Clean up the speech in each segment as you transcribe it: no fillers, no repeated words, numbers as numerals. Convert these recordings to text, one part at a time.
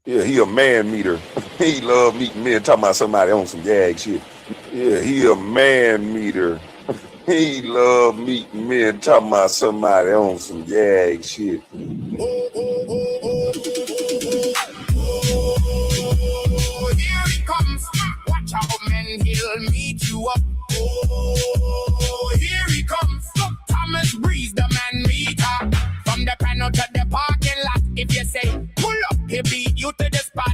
Yeah, he a man meter. He love meeting men talking about somebody on some yag shit. Yeah, he a man meter. He love meeting men talking about somebody on some yag shit. Oh, here he comes. Watch out, men, he'll meet you up. Oh, here he comes. Thomas Breeze, the man meter. From the panel to the parking lot. If you say, pull up, he'll beat you to the spot.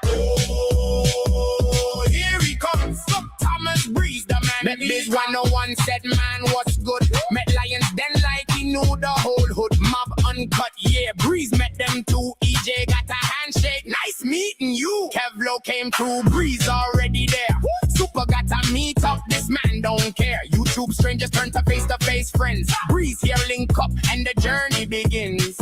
Oh, here he comes. Thomas Breeze, the man met Biz 101, said man was good. Met Lions then like he knew the whole hood. Mob uncut, yeah, Breeze met them too. EJ got a handshake, nice meeting you. Kevlo came through, Breeze already there. Super got to meet up, this man don't care. YouTube strangers turn to face friends. Breeze here link up and the journey begins.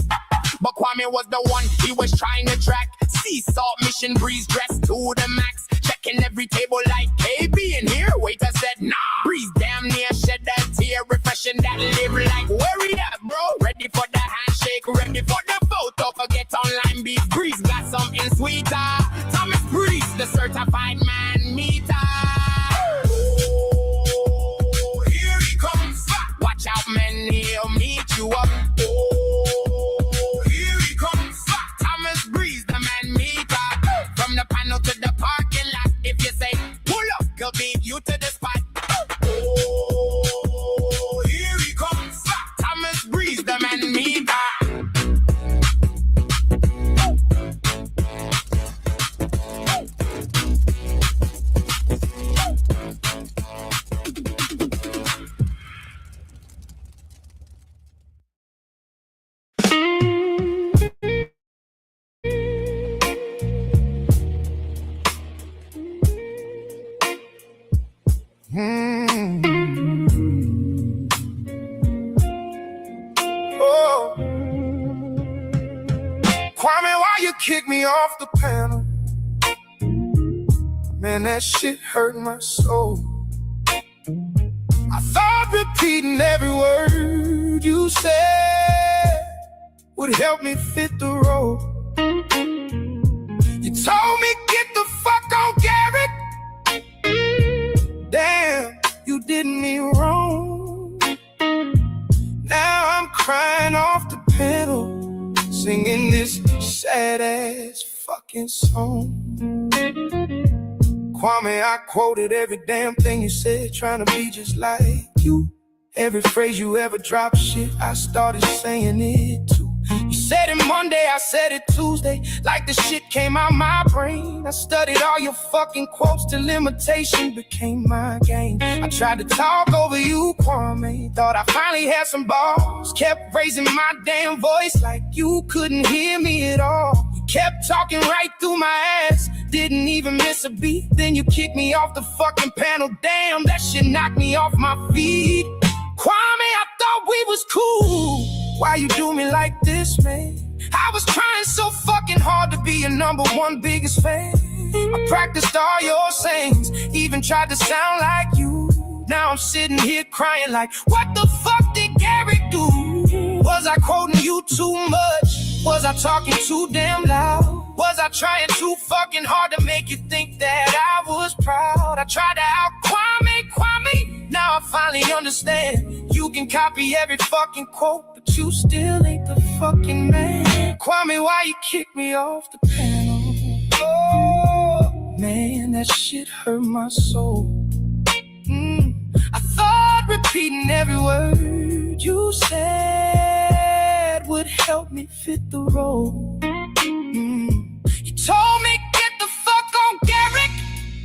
But Kwame was the one he was trying to track. Sea salt mission, Breeze dressed to the max. Checking every table like KB in here. Waiter said nah. Breeze damn near shed that tear. Refreshing that live like where we at, bro? Ready for the handshake, ready for the photo. Forget online beef. Breeze got something sweeter. Thomas Breeze, the certified man meter. Oh, here he comes. Watch out, men, he'll meet you up. Oh, here he comes. Thomas Breeze, the man meter. From the panel to the parking lot. If you say pull up, he'll beat you to the spot. Oh, here he comes. Thomas Breeze, the man meter. Oh, Kwame, why you kick me off the panel? Man, that shit hurt my soul. I thought repeating every word you said would help me fit the role. You told me get the fuck on Garrett. Damn, you did me wrong. Now I'm crying off the pedal, singing this sad ass fucking song. Kwame, I quoted every damn thing you said, trying to be just like you. Every phrase you ever dropped, shit, I started saying it too. You said it Monday, I said it Tuesday, like the shit came out my brain. I studied all your fucking quotes till imitation became my game. I tried to talk over you, Kwame, thought I finally had some balls. Kept raising my damn voice like you couldn't hear me at all. You kept talking right through my ass, didn't even miss a beat. Then you kicked me off the fucking panel, damn, that shit knocked me off my feet. Kwame, I thought we was cool. Why you do me like this, man? I was trying so fucking hard to be your #1 biggest fan. I practiced all your sayings, even tried to sound like you. Now I'm sitting here crying like, what the fuck did Gary do? Was I quoting you too much? Was I talking too damn loud? Was I trying too fucking hard to make you think that I was proud? I tried to out Kwame. Now I finally understand. You can copy every fucking quote, but you still ain't the fucking man. Kwame, why you kick me off the panel? Oh, man, that shit hurt my soul. I thought repeating every word you said would help me fit the role. You told me get the fuck on Garrick.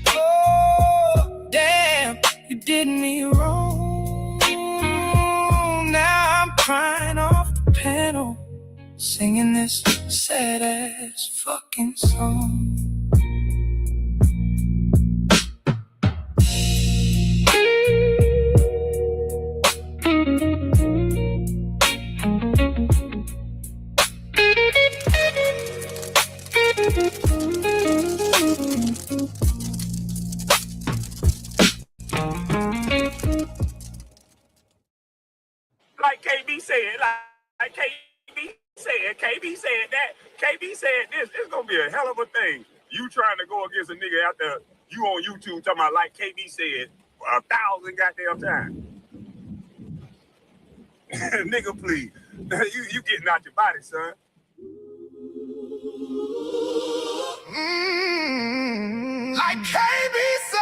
Oh, damn, you did me wrong. Now I'm crying off the panel, singing this sad ass fucking song. Like KB said, KB said that KB said this. It's gonna be a hell of a thing. You trying to go against a nigga after you on YouTube talking about like KB said 1,000 goddamn times. Nigga, please. You getting out your body, son. Like KB said.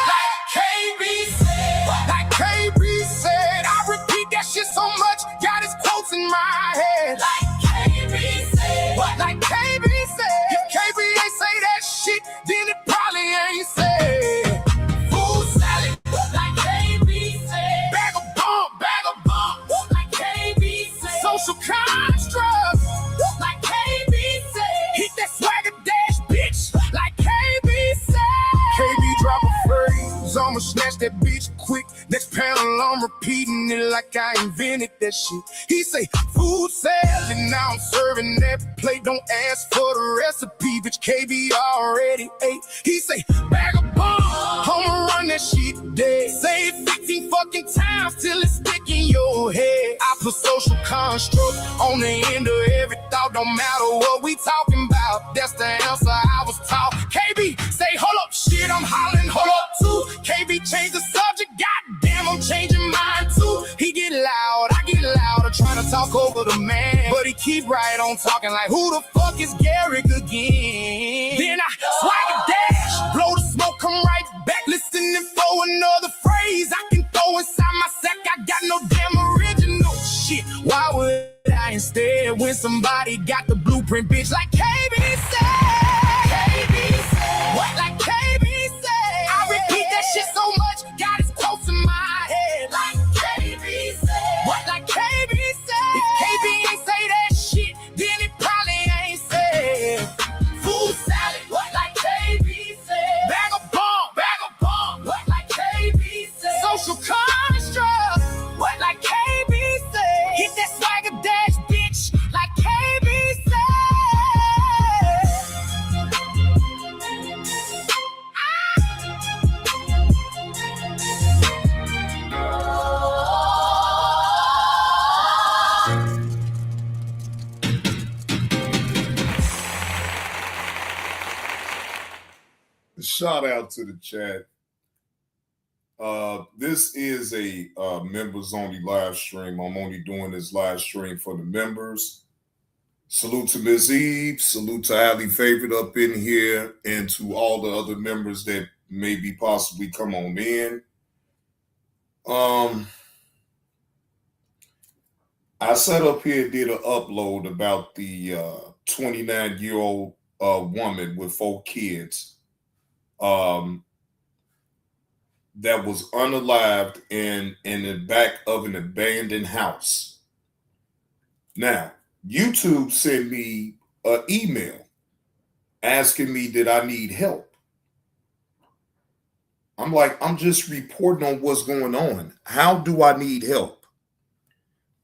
Like KB said. Like KB said. I repeat that shit so much. Got his quotes in my head. Like KB said. What? Like KB said. If KB ain't say that shit, then it probably ain't said. Food salad. Like KB said. Bag of bump. Like KB said. Social construct. Like KB said. Hit that swagger dash, bitch. Like KB said. KB drop a phrase, I'ma snatch that bitch quick. Next panel, I'm repeating it like I invented that shit. He say, food salad, now I'm serving that plate. Don't ask for the recipe, bitch. KB already ate. He say, bag of bomb, I'ma run that shit today. Say it 15 fucking times till it's stick in your head. I put social construct on the end of every thought. Don't matter what we talking about, that's the answer I was taught. KB say, hold up, shit, I'm hollering, hold up too. KB change the subject, goddamn, I'm changing mine too. He get loud, I get louder, trying to talk over the man, but he keep right on talking like, who the fuck is Garrick again? Then I swagger dash, blow the smoke, come right back, listening for another phrase I can throw inside my sack. I got no damn original shit. Why would I instead when somebody got the blueprint, bitch? Like KB said. KB said. What? Like KB said. I repeat that shit so much, got his quotes in my head. Like KB said. What? Like KB said. If KB ain't say that shit, then it probably ain't said. Food salad. What? Like KB said. Bag of bomb. What? Like KB said. Social construct. What? Like KB said. Hit that swagger dash, bitch. Like KB said. Shout out to the chat. This is a members only live stream. I'm only doing this live stream for the members. Salute to Ms. Eve. Salute to Ali Favorite up in here, and to all the other members that maybe possibly come on in. I sat up here and did an upload about the 29-year-old woman with 4 kids that was unalived in the back of an abandoned house. Now, YouTube sent me an email asking me that I need help. I'm like, I'm just reporting on what's going on. How do I need help?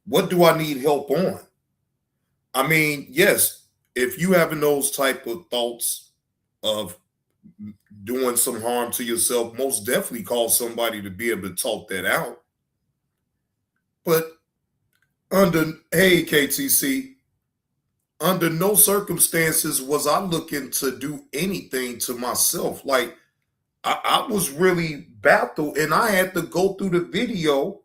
What do I need help on? I mean, yes, if you having those type of thoughts of doing some harm to yourself, most definitely call somebody to be able to talk that out. But hey, KTC, under no circumstances was I looking to do anything to myself. Like, I was really baffled, and I had to go through the video.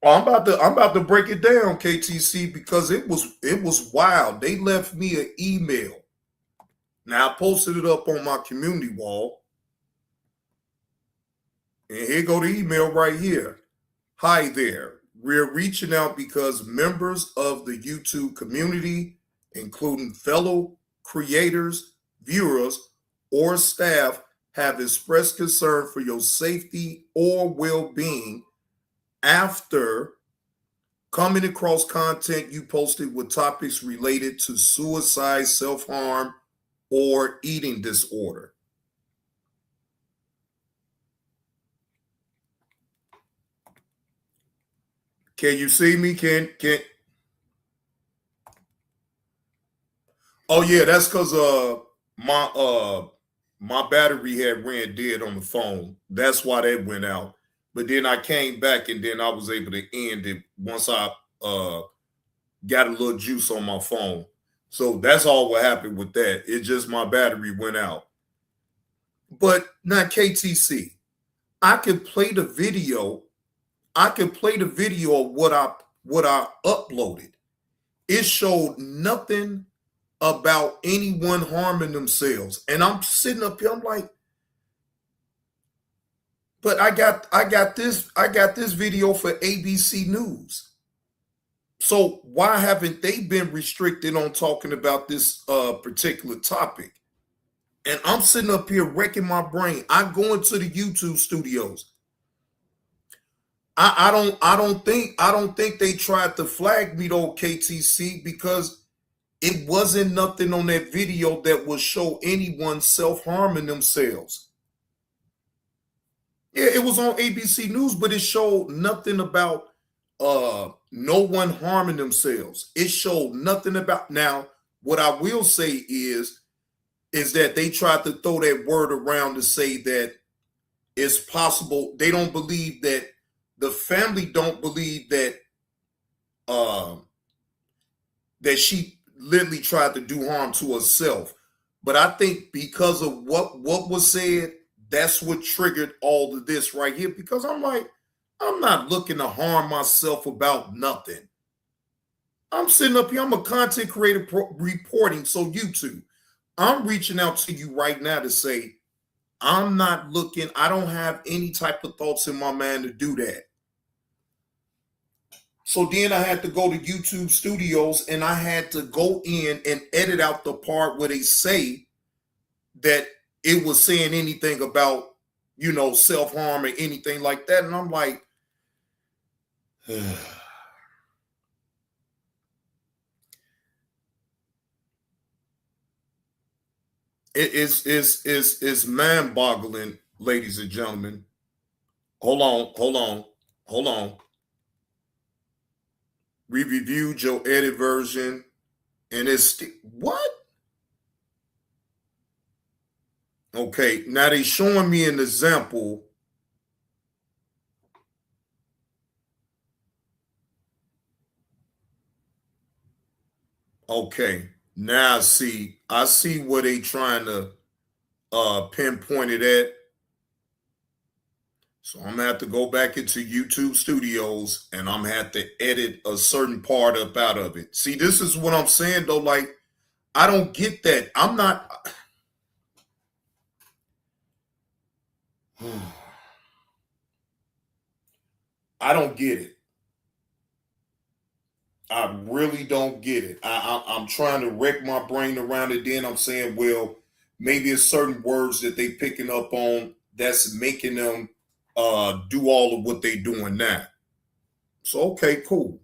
I'm about to break it down, KTC, because it was wild. They left me an email. Now, I posted it up on my community wall. And here go the email right here. Hi there. We're reaching out because members of the YouTube community, including fellow creators, viewers, or staff, have expressed concern for your safety or well-being after coming across content you posted with topics related to suicide, self-harm, or eating disorder. Can you see me? Can Oh yeah, that's because my battery had ran dead on the phone. That's why that went out. But then I came back and then I was able to end it once I got a little juice on my phone. So that's all what happened with that. It just my battery went out. But now KTC, I could play the video. I could play the video of what I uploaded. It showed nothing about anyone harming themselves. And I'm sitting up here, I'm like, but I got this video for ABC News. So why haven't they been restricted on talking about this particular topic? And I'm sitting up here wrecking my brain. I go into the YouTube studios. I don't think they tried to flag me though, KTC, because it wasn't nothing on that video that would show anyone self-harming themselves. Yeah, it was on ABC News, but it showed nothing about no one harming themselves. It showed nothing about. Now, what I will say is that they tried to throw that word around to say that it's possible. They don't believe that, the family don't believe that that she literally tried to do harm to herself. But I think because of what was said, that's what triggered all of this right here. Because I'm like, I'm not looking to harm myself about nothing. I'm sitting up here, I'm a content creator reporting. So YouTube, I'm reaching out to you right now to say, I'm not looking, I don't have any type of thoughts in my mind to do that. So then I had to go to YouTube Studios and I had to go in and edit out the part where they say that it was saying anything about, self-harm or anything like that. And I'm like, it's mind-boggling, ladies and gentlemen. Hold on. We reviewed your edit version, and it's what? Okay, now they showing me an example. Okay, now I see where they trying to pinpoint it at. So I'm gonna have to go back into YouTube Studios and I'm gonna have to edit a certain part up out of it. See, this is what I'm saying though. Like, I don't get that. I'm not. I don't get it. I really don't get it. I'm trying to wreck my brain around it. Then I'm saying, well, maybe it's certain words that they picking up on that's making them do all of what they doing now. So okay, cool.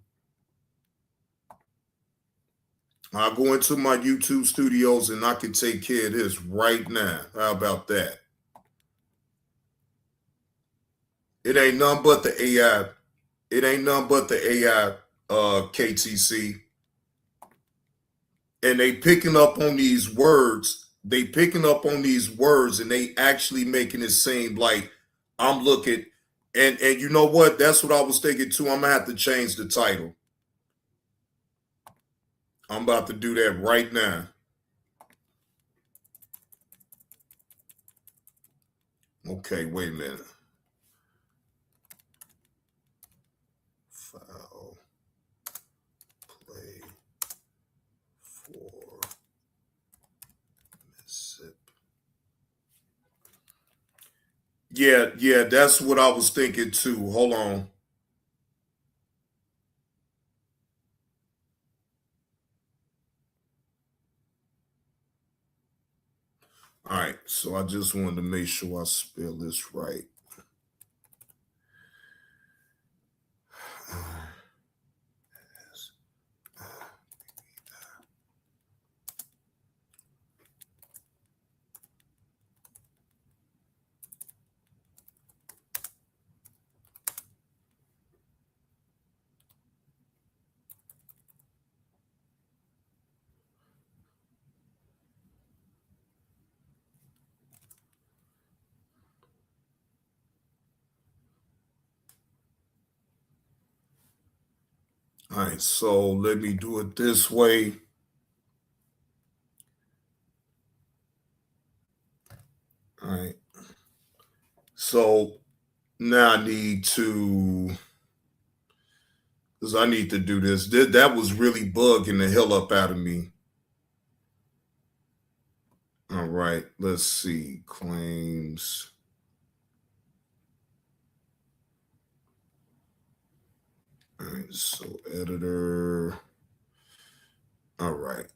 I'll go into my YouTube Studios and I can take care of this right now. How about that? It ain't nothing but the AI. It ain't nothing but the AI KTC. And they picking up on these words. They picking up on these words and they actually making it seem like I'm looking. And you know what? That's what I was thinking too. I'm gonna have to change the title. I'm about to do that right now. Okay, wait a minute. File, play for Mississippi. Yeah, that's what I was thinking too. Hold on. All right, so I just wanted to make sure I spell this right. All right, so let me do it this way. All right. So now I need to, because I need to do this. That was really bugging the hell up out of me. All right, let's see. Claims. All right, so editor. All right.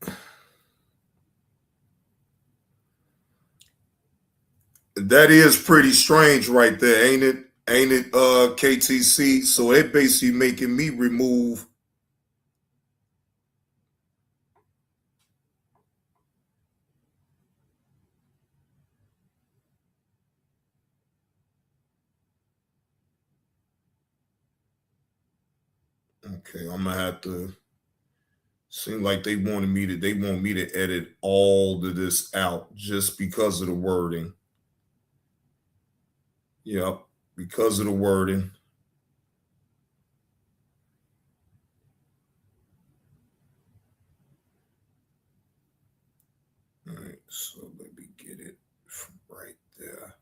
That is pretty strange right there, ain't it? Ain't it, KTC? So it basically making me remove. Okay, I'm gonna have to. Seem like they want me to edit all of this out just because of the wording. Yep, because of the wording. All right, so let me get it from right there.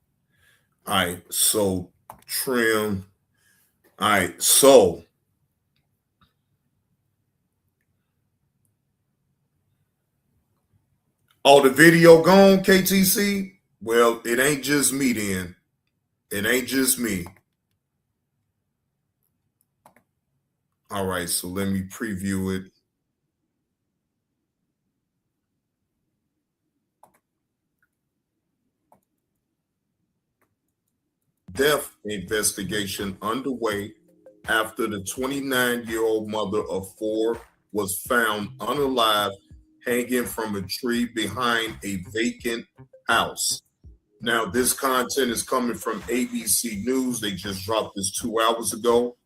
All right, so trim. All right, so the video gone, KTC? Well, it ain't just me then. It ain't just me. All right, so let me preview it. Death investigation underway after the 29-year-old mother of four was found unalive hanging from a tree behind a vacant house. Now, this content is coming from ABC News. They just dropped this 2 hours ago.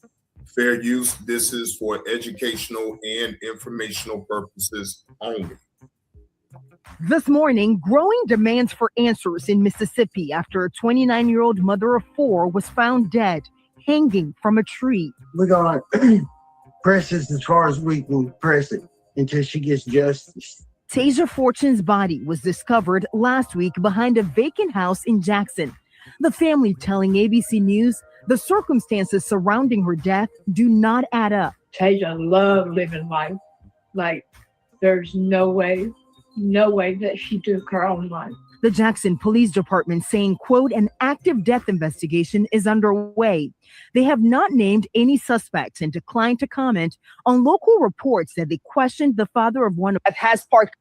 Fair use. This is for educational and informational purposes only. This morning, growing demands for answers in Mississippi after a 29-year-old mother of four was found dead, hanging from a tree. We're going to press this as far as we can press it until she gets justice. Tasia Fortune's body was discovered last week behind a vacant house in Jackson. The family telling ABC News the circumstances surrounding her death do not add up. Tasia loved living life. Like, there's no way that she took her own life. The Jackson Police Department saying, quote, an active death investigation is underway. They have not named any suspects and declined to comment on local reports that they questioned the father of one that has sparked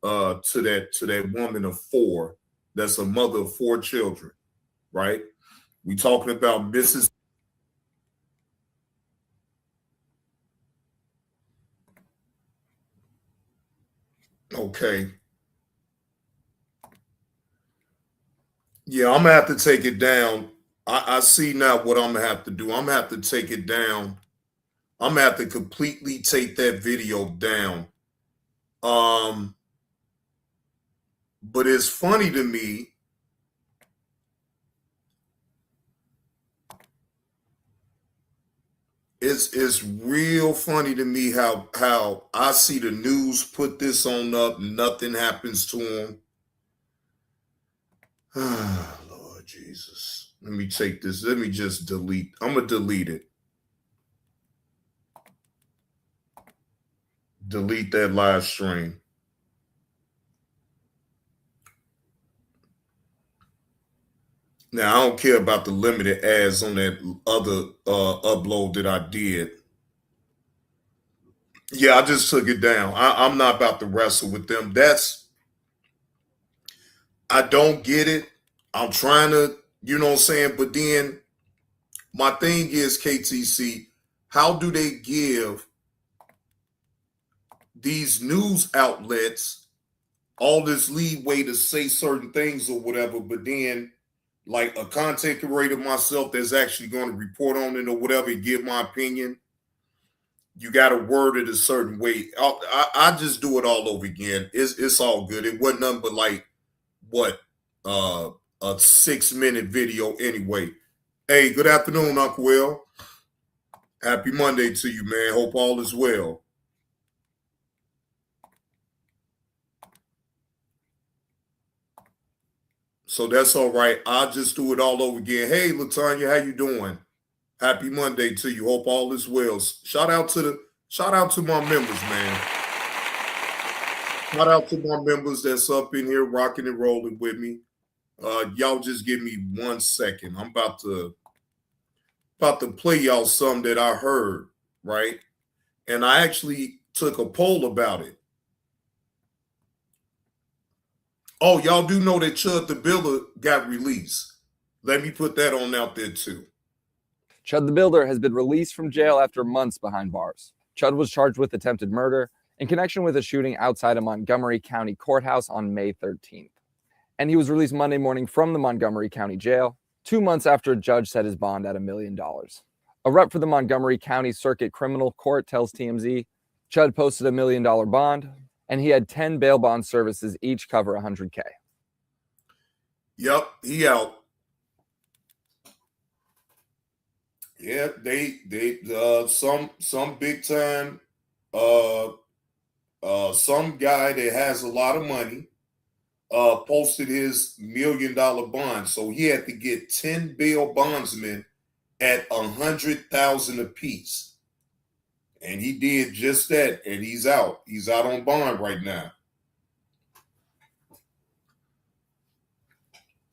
to that woman of four, that's a mother of four children, right? We talking about Mrs. Okay. Yeah, I'm gonna have to take it down. I see now what I'm gonna have to do. I'm gonna have to take it down. I'm gonna have to completely take that video down. But it's funny to me. It's real funny to me how I see the news put this on up, nothing happens to him. Ah, Lord Jesus. Let me take this. Let me just delete. I'm gonna delete it. Delete that live stream. Now I don't care about the limited ads on that other upload that I did. Yeah, I just took it down. I'm not about to wrestle with them. I don't get it. I'm trying to, you know what I'm saying? But then my thing is, KTC, how do they give these news outlets all this leeway to say certain things or whatever, but then like a content creator myself that's actually going to report on it or whatever, give my opinion, you got to word it a certain way. I just do it all over again. It's all good. It wasn't nothing but like what a 6-minute video anyway. Hey, good afternoon, Uncle Will. Happy Monday to you, man. Hope all is well. So that's all right. I'll just do it all over again. Hey, Latanya, how you doing? Happy Monday to you. Hope all is well. Shout out to my members, man. Shout out to my members that's up in here rocking and rolling with me. Y'all just give me 1 second. I'm about to play y'all some that I heard, right? And I actually took a poll about it. Oh, y'all do know that Chud the Builder got released. Let me put that on out there too. Chud the Builder has been released from jail after months behind bars. Chud was charged with attempted murder in connection with a shooting outside a Montgomery County courthouse on May 13th. And he was released Monday morning from the Montgomery County Jail, 2 months after a judge set his bond at $1 million. A rep for the Montgomery County Circuit Criminal Court tells TMZ, Chud posted $1 million bond, and he had 10 bail bond services, each cover $100K. Yep, he out. Yeah, they some big time some guy that has a lot of money posted his $1 million bond. So he had to get 10 bail bondsmen at $100,000 apiece. And he did just that, and he's out. He's out on bond right now.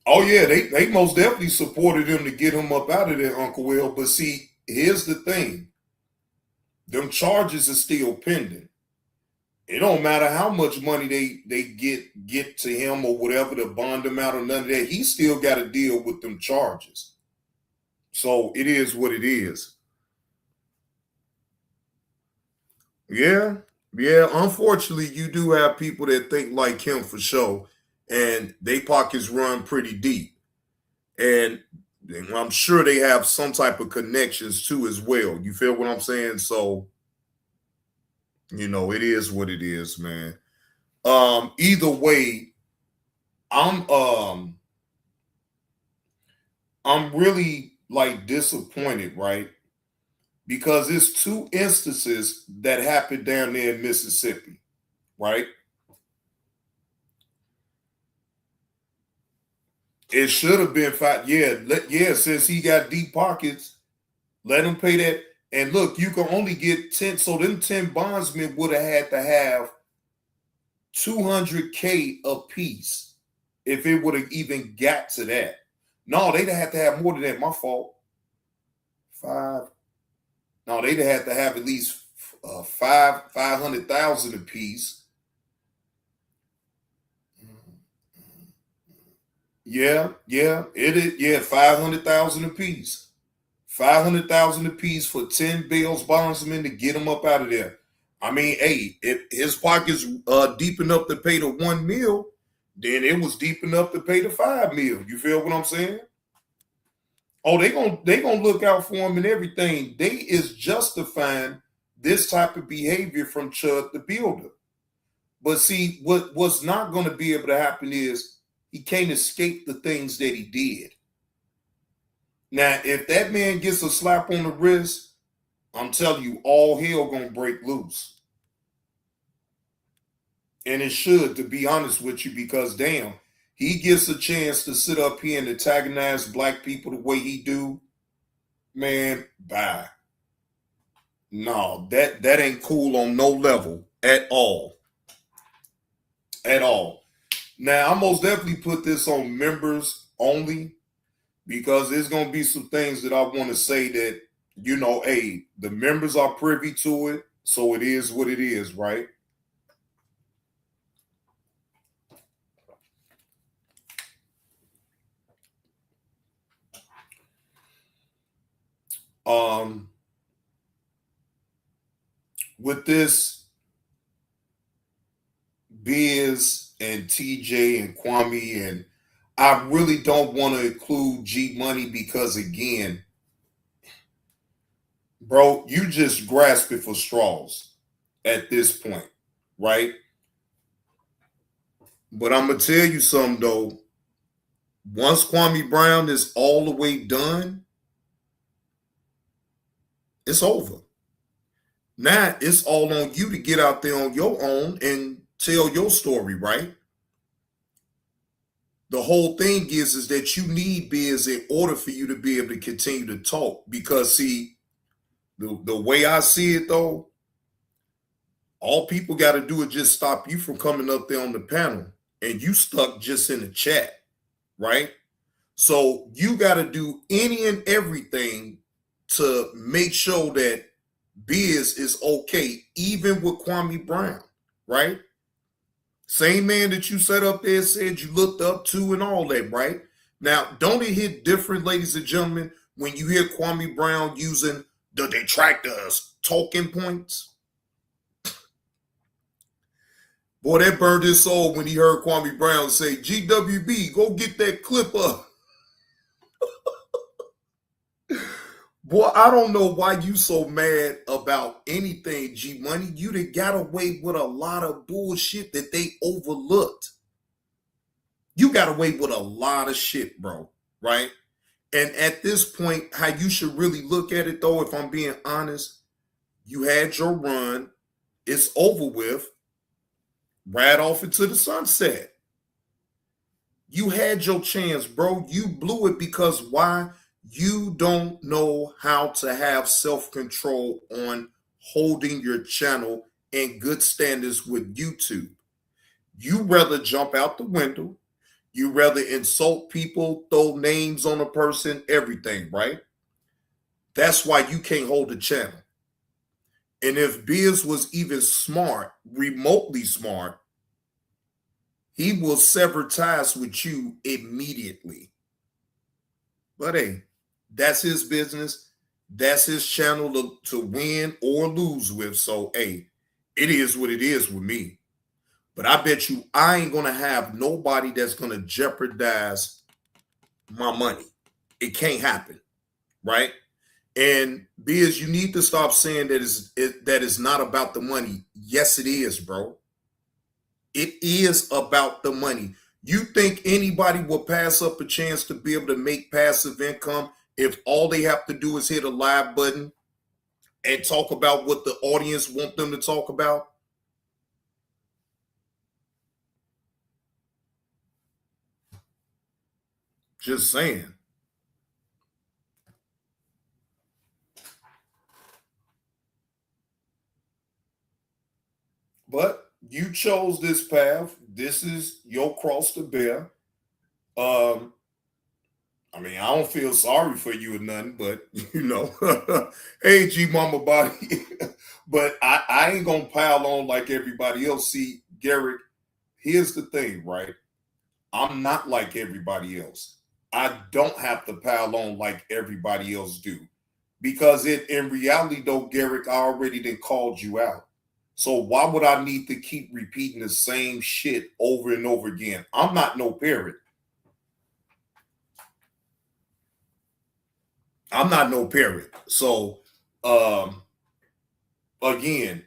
Oh, yeah, they most definitely supported him to get him up out of there, Uncle Will. But see, here's the thing. Them charges are still pending. It don't matter how much money they get to him or whatever to bond him out or none of that. He still got to deal with them charges. So it is what it is. Yeah. Unfortunately, you do have people that think like him for sure, and they pockets run pretty deep. And I'm sure they have some type of connections too as well. You feel what I'm saying? So, it is what it is, man. Either way, I'm really like disappointed, right? Because it's 2 instances that happened down there in Mississippi, right? It should have been 5. Yeah, since he got deep pockets, let him pay that. And look, you can only get 10. So them 10 bondsmen would have had to have $200K a piece if it would have even got to that. No, they'd have to have more than that. My fault. 5. No, they'd have to have at least 500,000 a piece. Yeah, it is. Yeah, 500,000 a piece. 500,000 a piece for 10 bail bondsmen to get him up out of there. I mean, hey, if his pockets deep enough to pay the $1 million, then it was deep enough to pay the $5 million. You feel what I'm saying? Oh, they gonna look out for him and everything. They is justifying this type of behavior from Chud the Builder. But see, what's not going to be able to happen is he can't escape the things that he did. Now, if that man gets a slap on the wrist, I'm telling you, all hell gonna break loose. And it should, to be honest with you, because damn, he gets a chance to sit up here and antagonize black people the way he do, man, bye. No, that ain't cool on no level at all. At all. Now, I most definitely put this on members only, because there's going to be some things that I want to say that, hey, the members are privy to it, so it is what it is, right? With this Biz and TJ and Kwame, and I really don't want to include G Money because, again, bro, you just grasping for straws at this point, right? But I'm going to tell you something, though. Once Kwame Brown is all the way done, It's over. Now it's all on you to get out there on your own and tell your story, right? The whole thing is that you need Biz in order for you to be able to continue to talk. Because see, the way I see it though, all people got to do is just stop you from coming up there on the panel, and you stuck just in the chat, right? So you got to do any and everything to make sure that Biz is okay, even with Kwame Brown, right? Same man that you set up there said you looked up to and all that, right? Now, don't it hit different, ladies and gentlemen, when you hear Kwame Brown using the detractors talking points? Boy, that burned his soul when he heard Kwame Brown say, GWB, go get that clip up. Boy, I don't know why you so mad about anything, G Money. You done got away with a lot of bullshit that they overlooked. You got away with a lot of shit, bro, right? And at this point, how you should really look at it, though, if I'm being honest, you had your run. It's over with. Right off into the sunset. You had your chance, bro. You blew it because why? You don't know how to have self-control on holding your channel in good standards with YouTube. You rather jump out the window. You rather insult people, throw names on a person, everything, right? That's why you can't hold a channel. And if Biz was even smart, remotely smart, he will sever ties with you immediately. But hey, that's his business. That's his channel to win or lose with. So hey, it is what it is with me. But I bet you I ain't going to have nobody that's going to jeopardize my money. It can't happen, right? And Biz, you need to stop saying that it's not about the money. Yes, it is, bro. It is about the money. You think anybody will pass up a chance to be able to make passive income if all they have to do is hit a live button and talk about what the audience want them to talk about? Just saying. But you chose this path. This is your cross to bear. I mean, I don't feel sorry for you or nothing, but you know, hey, G Mama Body. But I ain't gonna pile on like everybody else. See, Garrett, here's the thing, right? I'm not like everybody else. I don't have to pile on like everybody else do. Because in reality, though, Garrett, I already done called you out. So why would I need to keep repeating the same shit over and over again? I'm not no parrot. I'm not no parrot. So, again,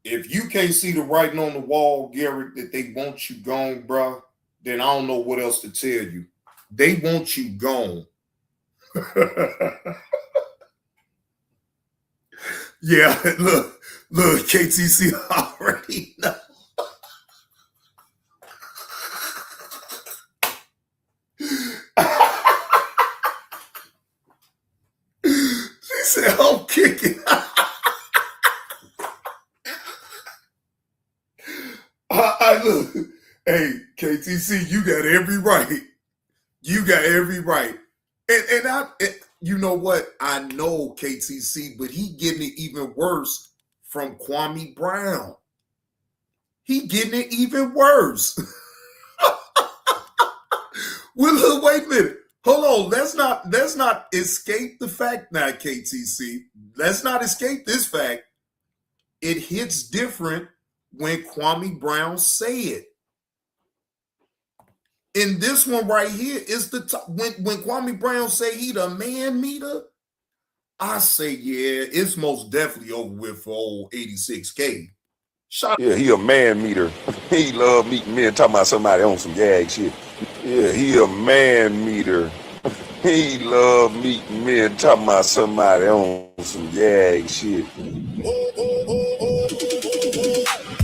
if you can't see the writing on the wall, Garrett, that they want you gone, bro, then I don't know what else to tell you. They want you gone. Yeah, look, KTC already know. She said, I'm kicking. I look, hey, KTC, you got every right. You got every right. And you know what? I know KTC, but he getting it even worse from Kwame Brown. He getting it even worse. Well, wait a minute. Hold on. Let's not escape the fact now, KTC. Let's not escape this fact. It hits different when Kwame Brown say it. In this one right here is the top. When Kwame Brown say he the man meter, I say, yeah, it's most definitely over with for old 86K. Yeah, he a man meter. He love meeting men talking about somebody on some yag shit. Yeah, he a man meter. He love meeting me and talking about somebody on some yag shit.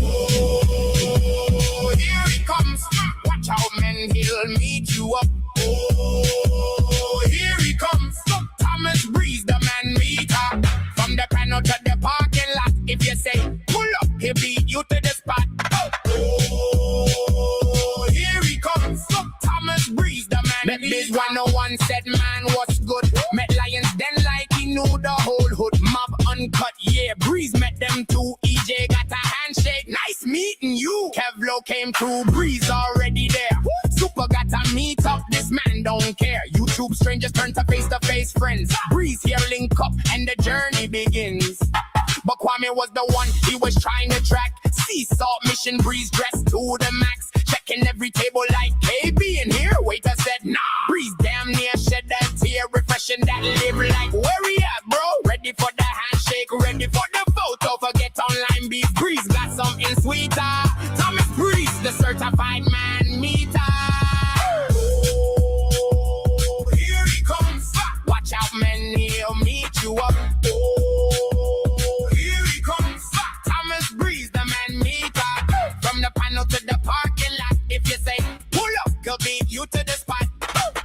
Oh, here he comes. Watch how men, he'll meet you up. Oh, here he comes. Thomas Breeze, the man meter. From the panel to the parking lot. If you say, pull up, he'll beat you to the spot. Oh, here he comes. Thomas Breeze, the man meter. Biz 101 said man was good. Met Lions then like he knew the whole hood. Mob uncut, yeah. Breeze met them too. EJ got a handshake. Nice meeting you. Kevlo came through. Breeze already there. Super got to meet up. This man don't care. YouTube strangers turn to face friends. Breeze here link up and the journey begins. But Kwame was the one he was trying to track. Sea salt mission. Breeze dressed to the max. Checking every table like KB in here. Waiter said nah. Breeze damn near shed that tear. Refreshing that live like where we at, bro? Ready for the handshake, ready for the photo. Forget online beef. Breeze got something sweeter. Thomas Breeze, the certified man meter. Oh, here he comes. Watch out, men, he'll meet you up. Oh, here he comes. Thomas Breeze, the man meter. From the panel to the parking lot. If you say pull up, he'll beat you to the spot.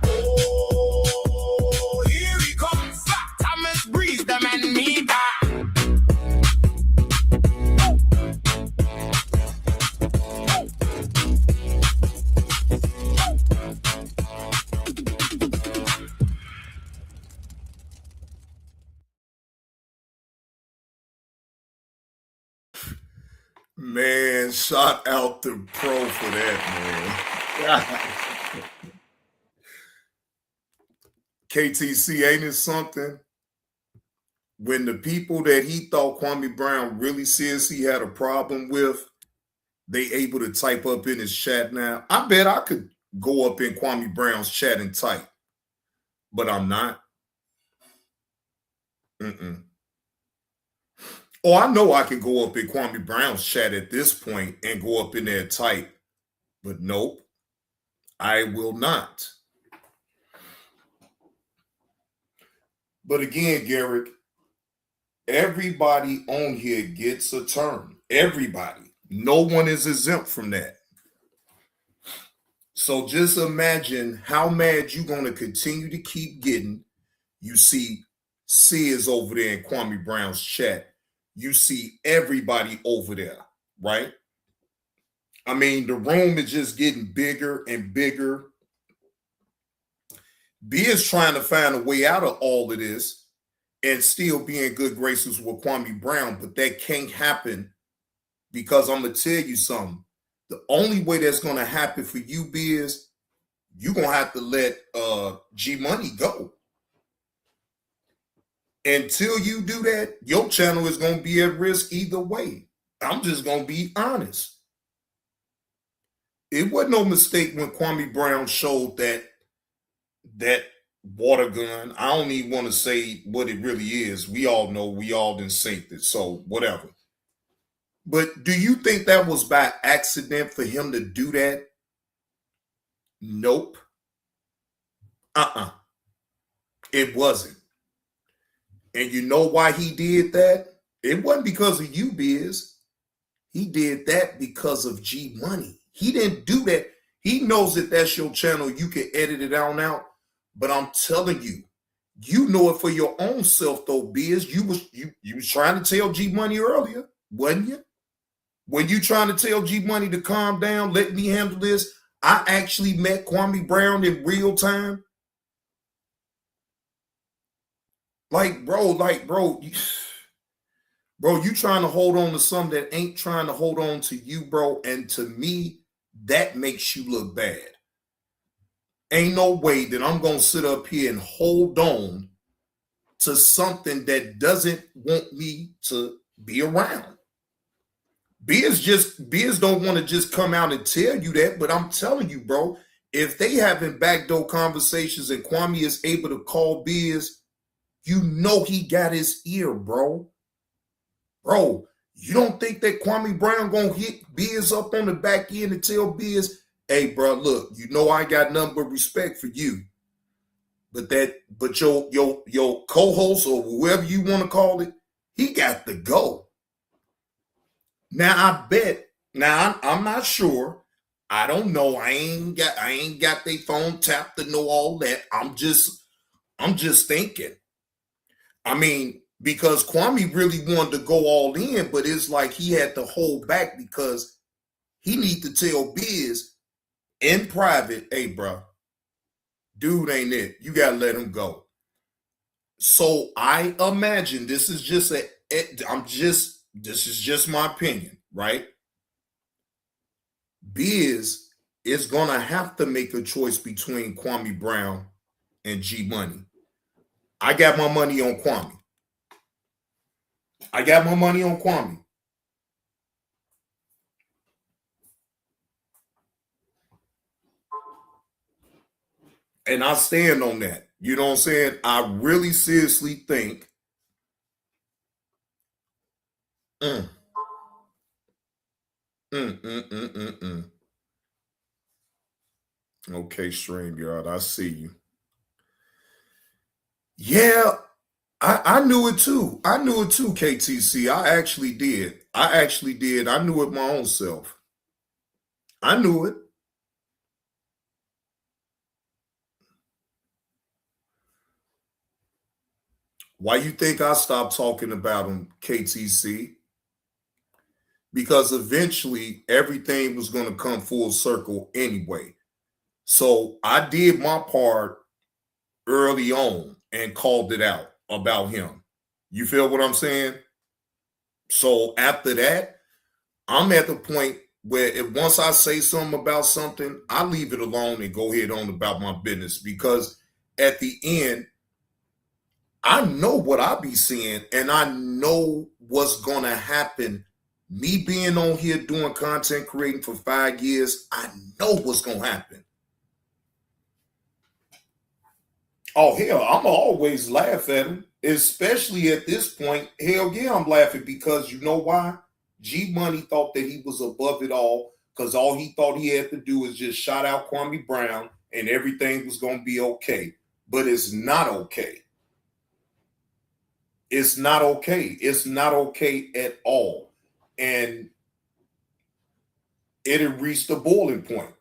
Oh, here he comes. Thomas Breeze, the man meter. Man, shout out to Pro for that, man. KTC, ain't it something? When the people that he thought Kwame Brown really says he had a problem with, they able to type up in his chat now. I bet I could go up in Kwame Brown's chat and type, but I'm not. Oh, I know I can go up in Kwame Brown's chat at this point and go up in there and type, but nope, I will not. But again, Garrick, everybody on here gets a turn. Everybody. No one is exempt from that. So just imagine how mad you're going to continue to keep getting. You see Sears over there in Kwame Brown's chat. You see everybody over there, right? I mean, the room is just getting bigger and bigger. B is trying to find a way out of all of this and still be in good graces with Kwame Brown, but that can't happen because I'm going to tell you something. The only way that's going to happen for you, B, is you're going to have to let G Money go. Until you do that, your channel is going to be at risk either way. I'm just going to be honest. It wasn't no mistake when Kwame Brown showed that water gun. I don't even want to say what it really is. We all know, we all done synced it, so whatever. But do you think that was by accident for him to do that? Nope. It wasn't. And you know why he did that? It wasn't because of you, Biz. He did that because of G Money. He didn't do that. He knows that that's your channel. You can edit it out. But I'm telling you, you know it for your own self, though, Biz. You was trying to tell G Money earlier, wasn't you? When you trying to tell G Money to calm down, let me handle this. I actually met Kwame Brown in real time. Bro, you trying to hold on to something that ain't trying to hold on to you, bro. And to me, that makes you look bad. Ain't no way that I'm going to sit up here and hold on to something that doesn't want me to be around. Biz don't want to just come out and tell you that, but I'm telling you, bro, if they having backdoor conversations and Kwame is able to call Biz, you know he got his ear, bro. Bro, you don't think that Kwame Brown gonna hit Biz up on the back end and tell Biz, hey, bro, look, you know I got nothing but respect for you. But your co-host or whoever you want to call it, he got to go. Now I bet. Now I'm not sure. I don't know. I ain't got their phone tapped to know all that. I'm just thinking. I mean, because Kwame really wanted to go all in, but it's like he had to hold back because he need to tell Biz in private, hey, bro, dude ain't it. You got to let him go. So I imagine this is just my opinion, right? Biz is going to have to make a choice between Kwame Brown and G Money. I got my money on Kwame. And I stand on that. You know what I'm saying? I really seriously think Okay, StreamYard, I see you. Yeah, I knew it too. KTC. I actually did. I knew it my own self. I knew it. Why you think I stopped talking about him, KTC? Because eventually everything was going to come full circle anyway. So I did my part early on and called it out about him. You feel what I'm saying? So after that, I'm at the point where once I say something about something, I leave it alone and go ahead on about my business, because at the end, I know what I be seeing and I know what's going to happen. Me being on here doing content creating for 5 years, I know what's going to happen. Oh, hell, I'm always laugh at him, especially at this point. Hell yeah, I'm laughing because you know why? G Money thought that he was above it all because all he thought he had to do was just shout out Kwame Brown and everything was going to be okay. But it's not okay. It's not okay. It's not okay at all. And it had reached a boiling point.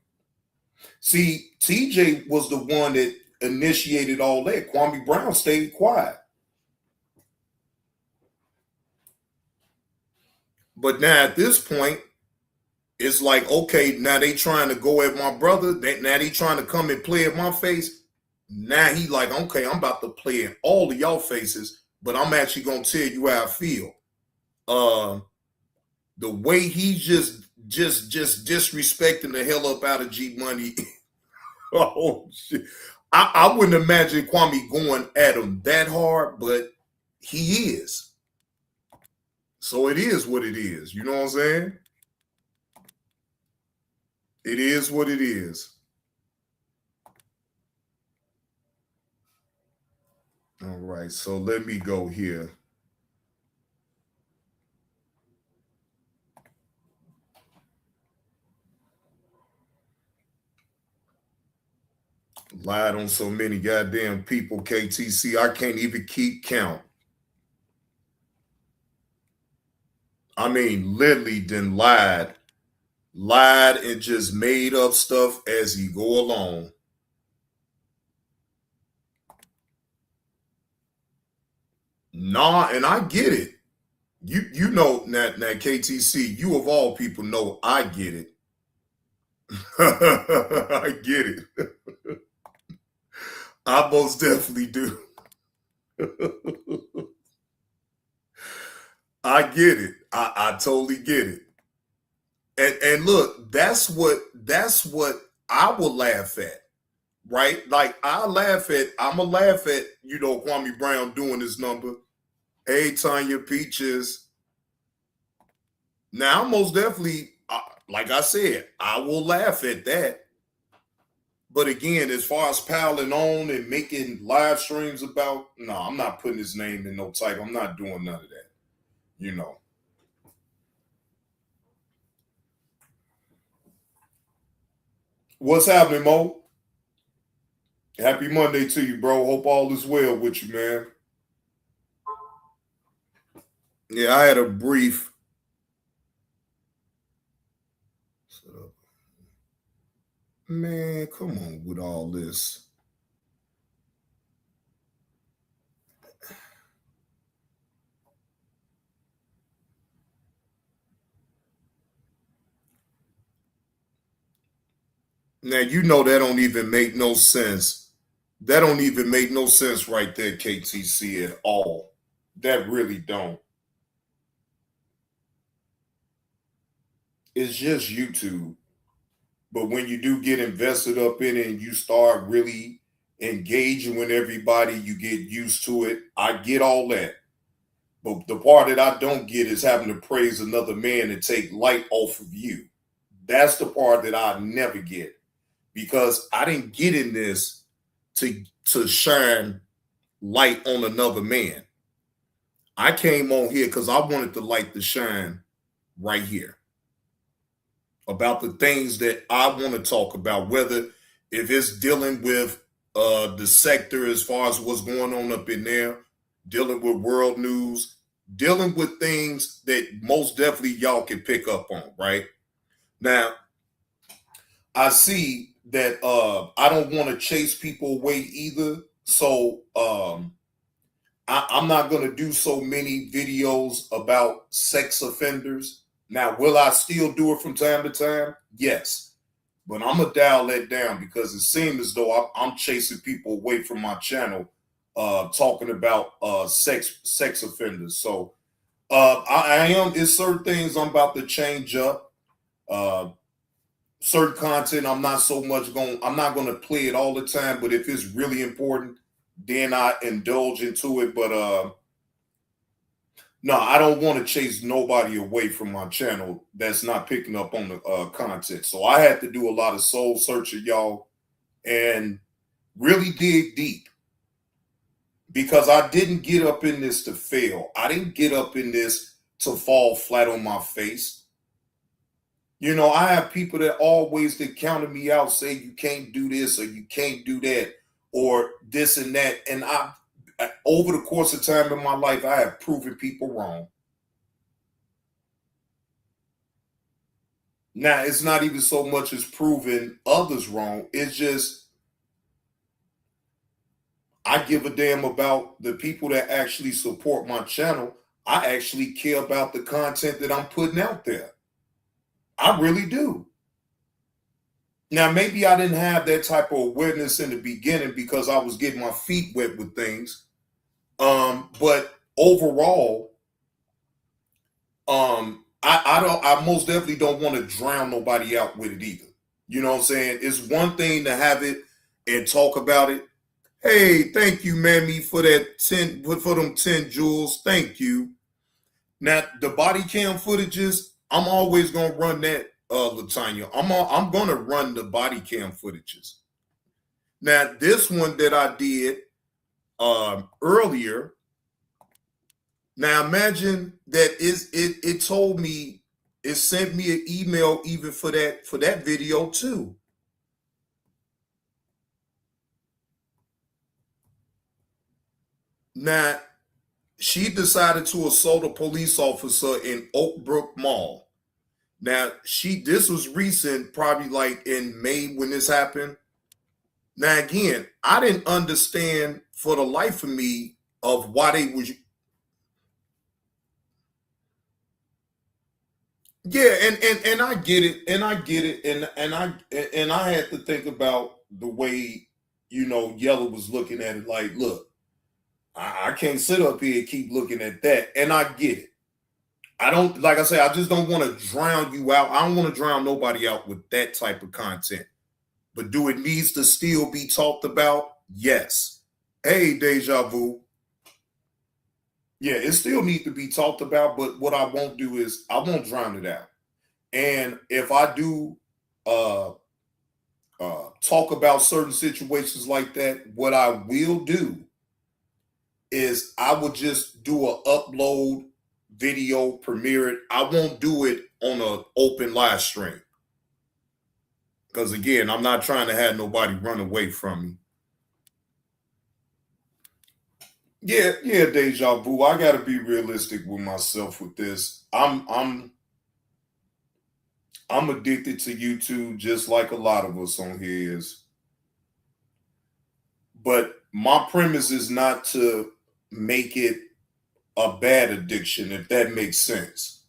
See, TJ was the one that initiated all that. Kwame Brown stayed quiet. But now at this point, it's like, okay, now they trying to go at my brother. Now they trying to come and play at my face. Now he like, okay, I'm about to play in all of y'all faces, but I'm actually gonna tell you how I feel. The way he just disrespecting the hell up out of G Money. Oh shit. I wouldn't imagine Kwame going at him that hard, but he is. So it is what it is. You know what I'm saying? It is what it is. All right, so let me go here. Lied on so many goddamn people, KTC, I can't even keep count. I mean, literally then lied and just made up stuff as he go along. Nah, and I get it. You know now KTC, you of all people know I get it. I get it. I most definitely do. I get it. I totally get it. And look, that's what I will laugh at, right? Like I'ma laugh at, Kwame Brown doing his number. Hey, Tanya Peaches. Now, most definitely, like I said, I will laugh at that. But again, as far as piling on and making live streams about, no, I'm not putting his name in no title. I'm not doing none of that. You know. What's happening, Mo? Happy Monday to you, bro. Hope all is well with you, man. Yeah, I had a brief. Man, come on with all this. Now, you know that don't even make no sense. That don't even make no sense right there, KTC, at all. That really don't. It's just YouTube. But when you do get invested up in it and you start really engaging with everybody, you get used to it. I get all that. But the part that I don't get is having to praise another man and take light off of you. That's the part that I never get. Because I didn't get in this to shine light on another man. I came on here because I wanted the light to shine right here about the things that I want to talk about, whether if it's dealing with the sector as far as what's going on up in there, dealing with world news, dealing with things that most definitely y'all can pick up on, right? Now, I see that I don't want to chase people away either. So I'm not going to do so many videos about sex offenders. Now, will I still do it from time to time? Yes. But I'm going to dial that down because it seems as though I'm chasing people away from my channel talking about sex offenders. So I am, it's certain things I'm about to change up. Certain content I'm not going to play it all the time, but if it's really important, then I indulge into it. But no, I don't want to chase nobody away from my channel that's not picking up on the content. So I had to do a lot of soul searching, y'all, and really dig deep, because I didn't get up in this to fail. I didn't get up in this to fall flat on my face. You know, I have people that always that counted me out, say you can't do this or you can't do that or this and that. And I, over the course of time in my life, I have proven people wrong. Now, it's not even so much as proving others wrong. It's just, I give a damn about the people that actually support my channel. I actually care about the content that I'm putting out there. I really do. Now, maybe I didn't have that type of awareness in the beginning because I was getting my feet wet with things. But overall, I most definitely don't want to drown nobody out with it either. You know what I'm saying? It's one thing to have it and talk about it. Hey, thank you, Mammy, for that 10, for them 10 jewels. Thank you. Now, the body cam footages, I'm always gonna run that, Latanya. I'm gonna run the body cam footages. Now, this one that I did earlier. Now, imagine that it told me, it sent me an email even for that video too. Now, she decided to assault a police officer in Oak Brook Mall. Now, this was recent, probably like in May when this happened. Now, again, I didn't understand for the life of me of why they was. Yeah, and I get it, and I had to think about the way, you know, Yellow was looking at it. Like, look, I can't sit up here and keep looking at that, and I get it. I don't, like I say, I just don't want to drown you out. I don't want to drown nobody out with that type of content. But do it needs to still be talked about? Yes. Hey, Deja Vu. Yeah, it still needs to be talked about, but what I won't do is I won't drown it out. And if I do talk about certain situations like that, what I will do is I will just do an upload video, premiere it. I won't do it on an open live stream. Because again, I'm not trying to have nobody run away from me. Yeah, deja vu. I gotta be realistic with myself with this. I'm addicted to YouTube just like a lot of us on here is. But my premise is not to make it a bad addiction, if that makes sense.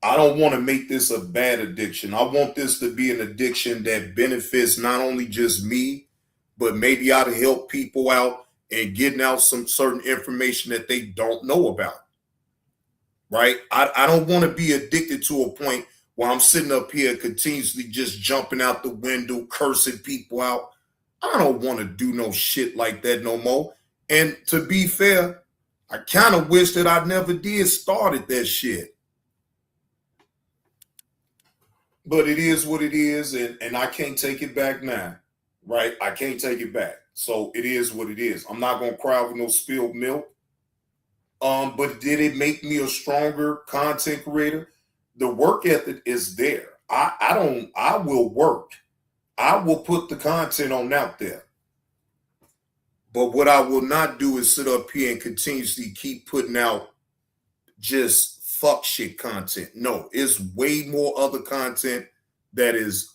I don't want to make this a bad addiction. I want this to be an addiction that benefits not only just me, but maybe I'll help people out and getting out some certain information that they don't know about. Right? I don't want to be addicted to a point where I'm sitting up here continuously just jumping out the window, cursing people out. I don't want to do no shit like that no more. And to be fair, I kind of wish that I never did started that shit. But it is what it is, and I can't take it back now. Right? I can't take it back. So it is what it is. I'm not gonna cry with no spilled milk. But did it make me a stronger content creator? The work ethic is there. I will work. I will put the content on out there. But what I will not do is sit up here and continuously keep putting out just fuck shit content. No, it's way more other content that is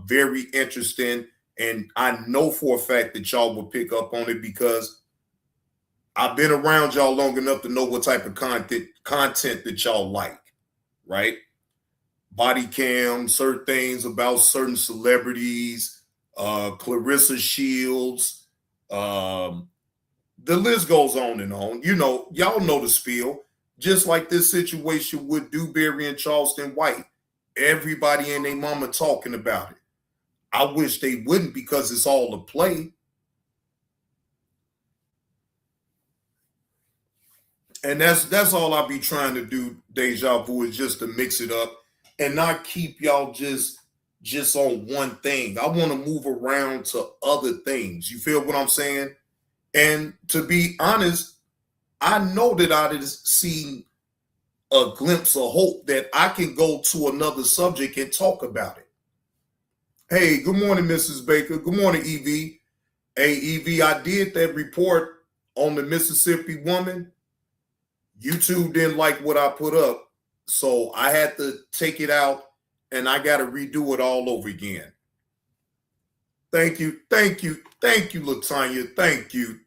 very interesting. And I know for a fact that y'all will pick up on it because I've been around y'all long enough to know what type of content that y'all like, right? Body cam, certain things about certain celebrities, Clarissa Shields, the list goes on and on. You know, y'all know the spiel. Just like this situation with Dewberry and Charleston White. Everybody and their mama talking about it. I wish they wouldn't because it's all a play. And that's all I be trying to do, Deja Vu, is just to mix it up and not keep y'all just on one thing. I want to move around to other things. You feel what I'm saying? And to be honest, I know that I've seen a glimpse of hope that I can go to another subject and talk about it. Hey, good morning, Mrs. Baker. Good morning, Evie. Hey, Evie, I did that report on the Mississippi woman. YouTube didn't like what I put up, so I had to take it out and I got to redo it all over again. Thank you, Latanya. Thank you.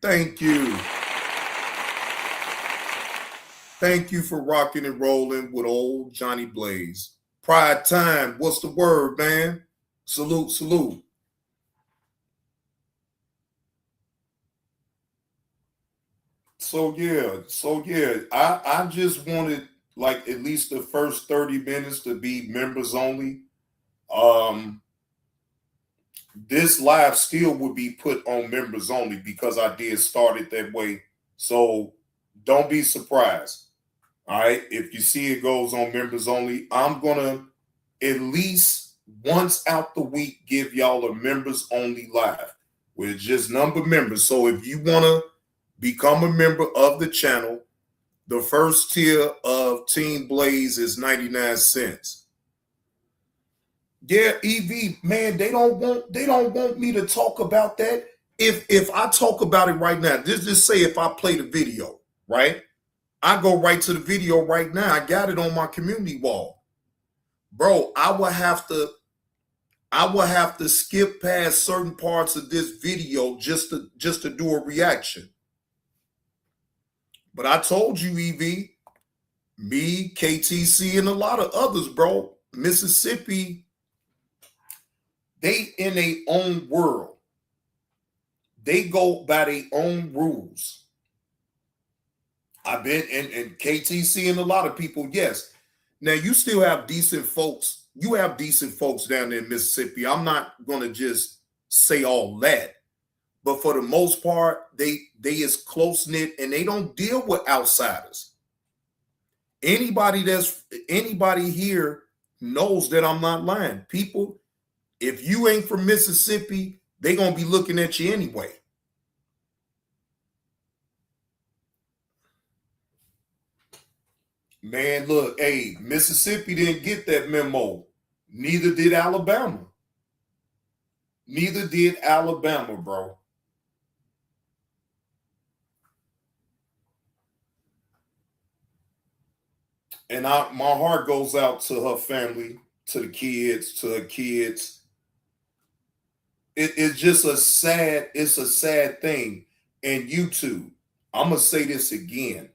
Thank you for rocking and rolling with old Johnny Blaze. Pride time. What's the word, man? Salute. So yeah, I just wanted like at least the first 30 minutes to be members only. This live still would be put on members only because I did start it that way. So don't be surprised. All right. If you see it goes on members only, I'm going to at least once out the week give y'all a members only live with just number members. So if you want to become a member of the channel, the first tier of Team Blaze is 99 cents. Yeah, EV, man, they don't want me to talk about that. If I talk about it right now, just say if I play the video, right? I go right to the video right now. I got it on my community wall. Bro, I will have to skip past certain parts of this video just to do a reaction. But I told you, EV, me, KTC, and a lot of others, bro, Mississippi, they in their own world. They go by their own rules. I've been in KTC and a lot of people, yes. Now, you still have decent folks. You have decent folks down there in Mississippi. I'm not going to just say all that. But for the most part, they is close-knit and they don't deal with outsiders. Anybody here knows that I'm not lying. People, if you ain't from Mississippi, they going to be looking at you anyway. Man, look, hey, Mississippi didn't get that memo. Neither did Alabama. Neither did Alabama, bro. And my heart goes out to her family, to the kids, to her kids. It's just it's a sad thing. And YouTube, I'm gonna say this again.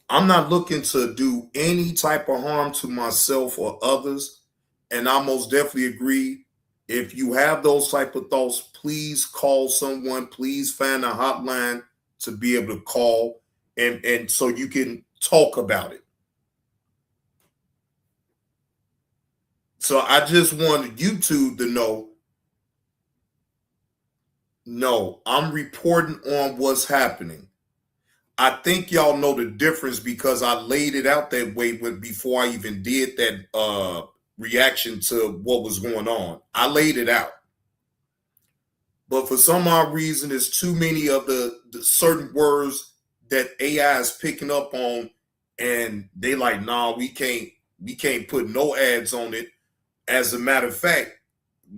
I'm not looking to do any type of harm to myself or others. And I most definitely agree. If you have those type of thoughts, please call someone. Please find a hotline to be able to call and so you can talk about it. So I just wanted YouTube to know, no, I'm reporting on what's happening. I think y'all know the difference because I laid it out that way before I even did that reaction to what was going on. I laid it out. But for some odd reason, there's too many of the certain words that AI is picking up on, and they like, nah, we can't put no ads on it. As a matter of fact,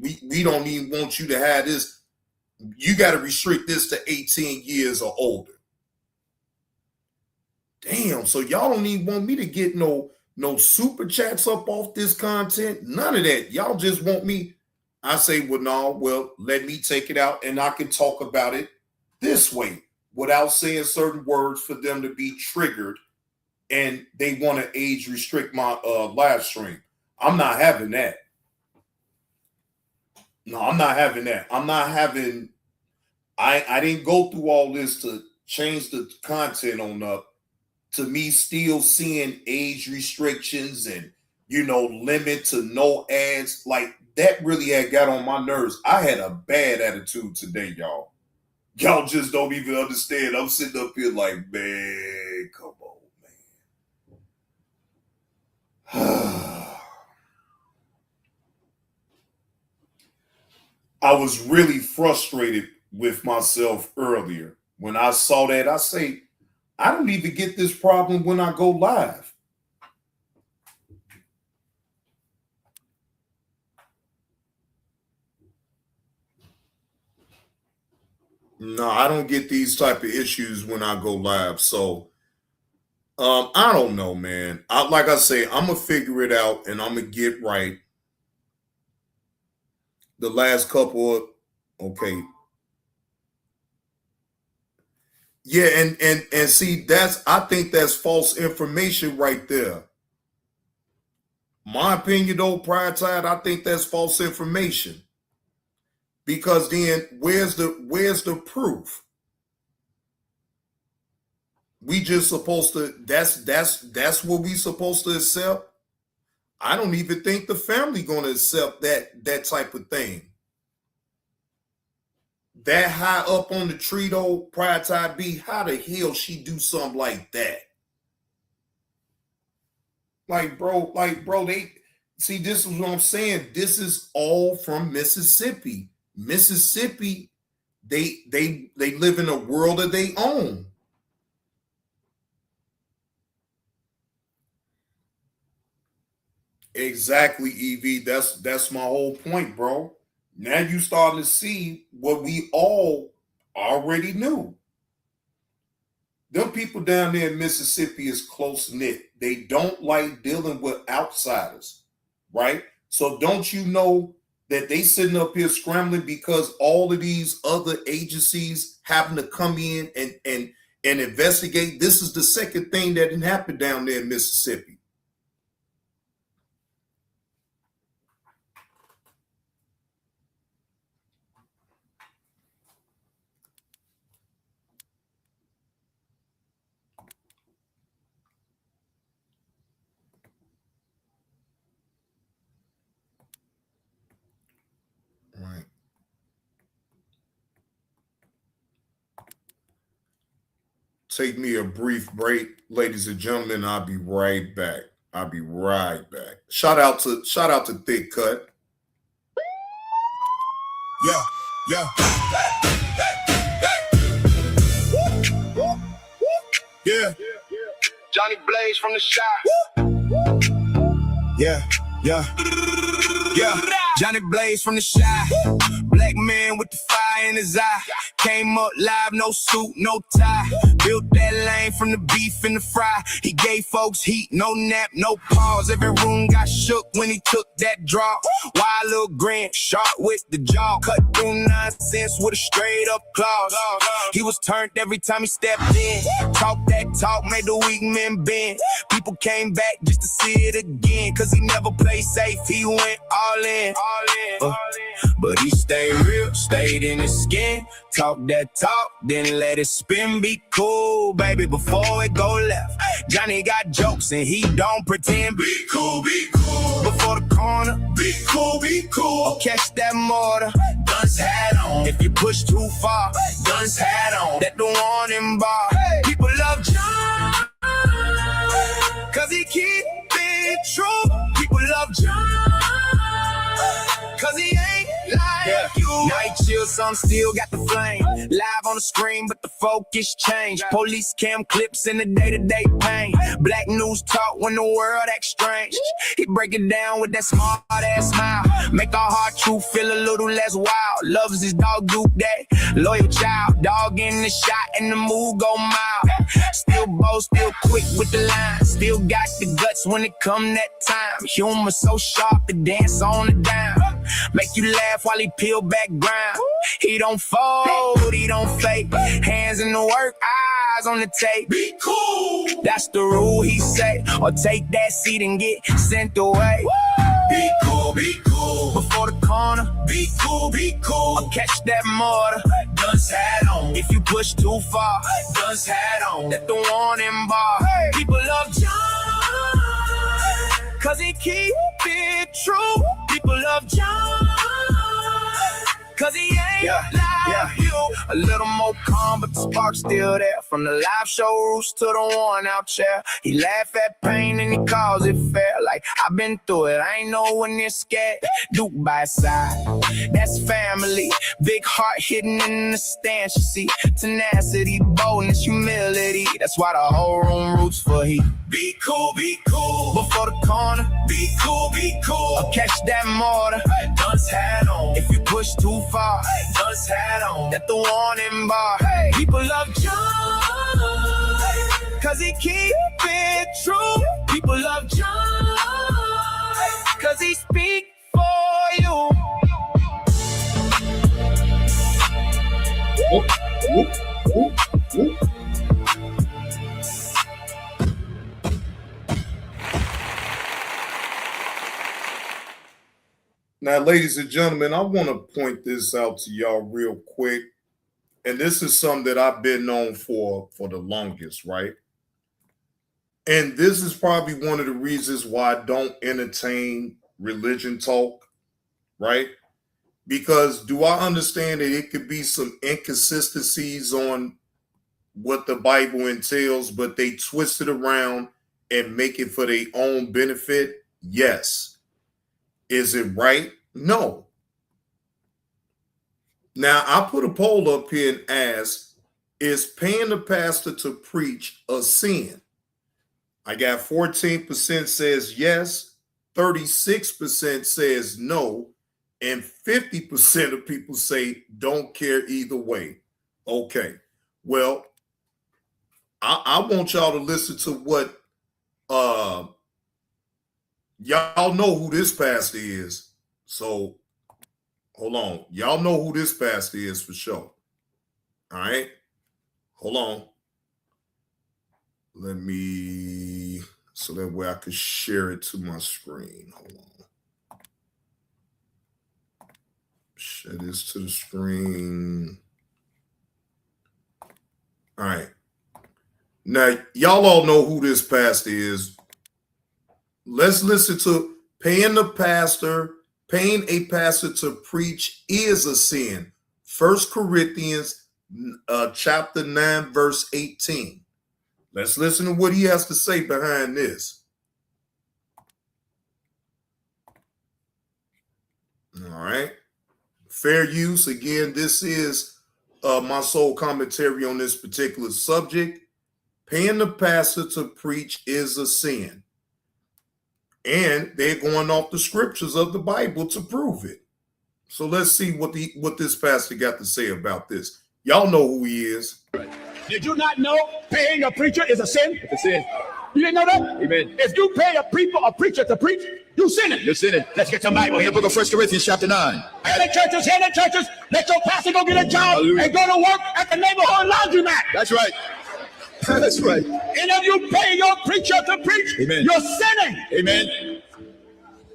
we don't even want you to have this. You got to restrict this to 18 years or older. Damn, so y'all don't even want me to get no super chats up off this content? None of that. Y'all just want me. I say, well, no, well, let me take it out and I can talk about it this way without saying certain words for them to be triggered and they want to age restrict my live stream. I'm not having that. No, I'm not having that. I'm not having, I didn't go through all this to change the content on up to me still seeing age restrictions and, limit to no ads. Like that really had got on my nerves. I had a bad attitude today, y'all. Y'all just don't even understand. I'm sitting up here like, man, come on, man. I was really frustrated with myself earlier. When I saw that, I say, I don't even get this problem when I go live. No, I don't get these type of issues when I go live. So, I don't know, man. Like I say, I'm going to figure it out and I'm going to get right. The last couple of, okay. Yeah, and see, I think that's false information right there. My opinion, though, Prior Tide, I think that's false information. Because then where's the proof? We just supposed to, that's what we supposed to accept. I don't even think the family gonna accept that type of thing. That high up on the tree though, Prior Tide B, how the hell she do something like that? Like bro, they see, this is what I'm saying. This is all from Mississippi. Mississippi, they live in a world of their own. Exactly, EV. That's my whole point, bro. Now you starting to see what we all already knew. Them people down there in Mississippi is close-knit. They don't like dealing with outsiders, right? So don't you know that they sitting up here scrambling because all of these other agencies having to come in and investigate? This is the second thing that didn't happen down there in Mississippi. Right. Take me a brief break, ladies and gentlemen. I'll be right back. Shout out to Thick Cut. Yeah. Yeah. Johnny Blaze from the shop. Yeah. Johnny Blaze from the Shy. Black man with the fire in his eye. Came up live, no suit, no tie. Built that lane from the beef and the fry. He gave folks heat, no nap, no pause. Every room got shook when he took that draw. Wild little grin, sharp with the jaw. Cut through nonsense with a straight up clause. He was turned every time he stepped in. Talk that talk, made the weak men bend. People came back just to see it again. Cause he never played safe, he went all in. But he stayed real, stayed in his skin. Talk that talk, then let it spin. Be cool, baby, before it go left. Johnny got jokes and he don't pretend. Be cool, be cool. Before the corner, be cool, be cool. Or catch that mortar, guns hat on. If you push too far, guns hat on. That the warning bar. People love John, cause he keep it true. People love John, cause he ain't like you. Night chill, some still got the flame. Live on the screen, but the focus changed. Police cam clips in the day-to-day pain. Black news talk when the world acts strange. He break it down with that smart ass smile. Make our heart truth feel a little less wild. Loves his dog Duke Day. Loyal child, dog in the shot and the move go mild. Still bold, still quick with the line. Still got the guts when it come that time. Humor so sharp to dance on the dime. Make you laugh while he peel back grind. He don't fold, he don't fake. Hands in the work, eyes on the tape. Be cool, that's the rule he say. Or take that seat and get sent away. Be cool, be cool. Before the corner, be cool, be cool. Or catch that mortar, guns hat on. If you push too far, guns hat on. That the warning bar. People love John, cause he keep it true. People love John, cause he ain't like you. A little more calm, but the spark's still there. From the live show roots to the worn out chair. He laugh at pain and he calls it fair. Like, I've been through it, I ain't know when you're scared. Duke by his side, that's family. Big heart hidden in the stance, you see. Tenacity, boldness, humility. That's why the whole room roots for he. Be cool, be cool. Before the corner, be cool, be cool. Or catch that mortar, guns hat on. If you push too far, guns hat on. That the warning bar. People love John, cause he keep it true. People love John, cause he speak for you. Now, ladies and gentlemen, I want to point this out to y'all real quick. And this is something that I've been known for the longest, right? And this is probably one of the reasons why I don't entertain religion talk, right? Because do I understand that it could be some inconsistencies on what the Bible entails, but they twist it around and make it for their own benefit? Yes. Is it right? No. Now, I put a poll up here and asked, is paying the pastor to preach a sin? I got 14% says yes, 36% says no, and 50% of people say don't care either way. Okay, well, I want y'all to listen to what y'all know who this pastor is. So hold on. Y'all know who this pastor is for sure. All right. Hold on. Let me, so that way I can share it to my screen. Hold on. Share this to the screen. All right. Now, y'all all know who this pastor is. Let's listen to paying a pastor to preach is a sin. 1 Corinthians chapter 9, verse 18. Let's listen to what he has to say behind this. All right. Fair use. Again, this is my sole commentary on this particular subject. Paying the pastor to preach is a sin. And they're going off the scriptures of the Bible to prove it. So let's see what this pastor got to say about this. Y'all know who he is. Did you not know paying a preacher is a sin? It's a sin. You didn't know that? Amen. If you pay a preacher to preach, you sinning. You're sinning. Let's get some Bible In here. the book of 1 Corinthians chapter 9. Hear the churches, let your pastor go get a job Hallelujah. and go to work at the neighborhood laundromat. That's right. That's right. And if you pay your preacher to preach, Amen. you're sinning. Amen.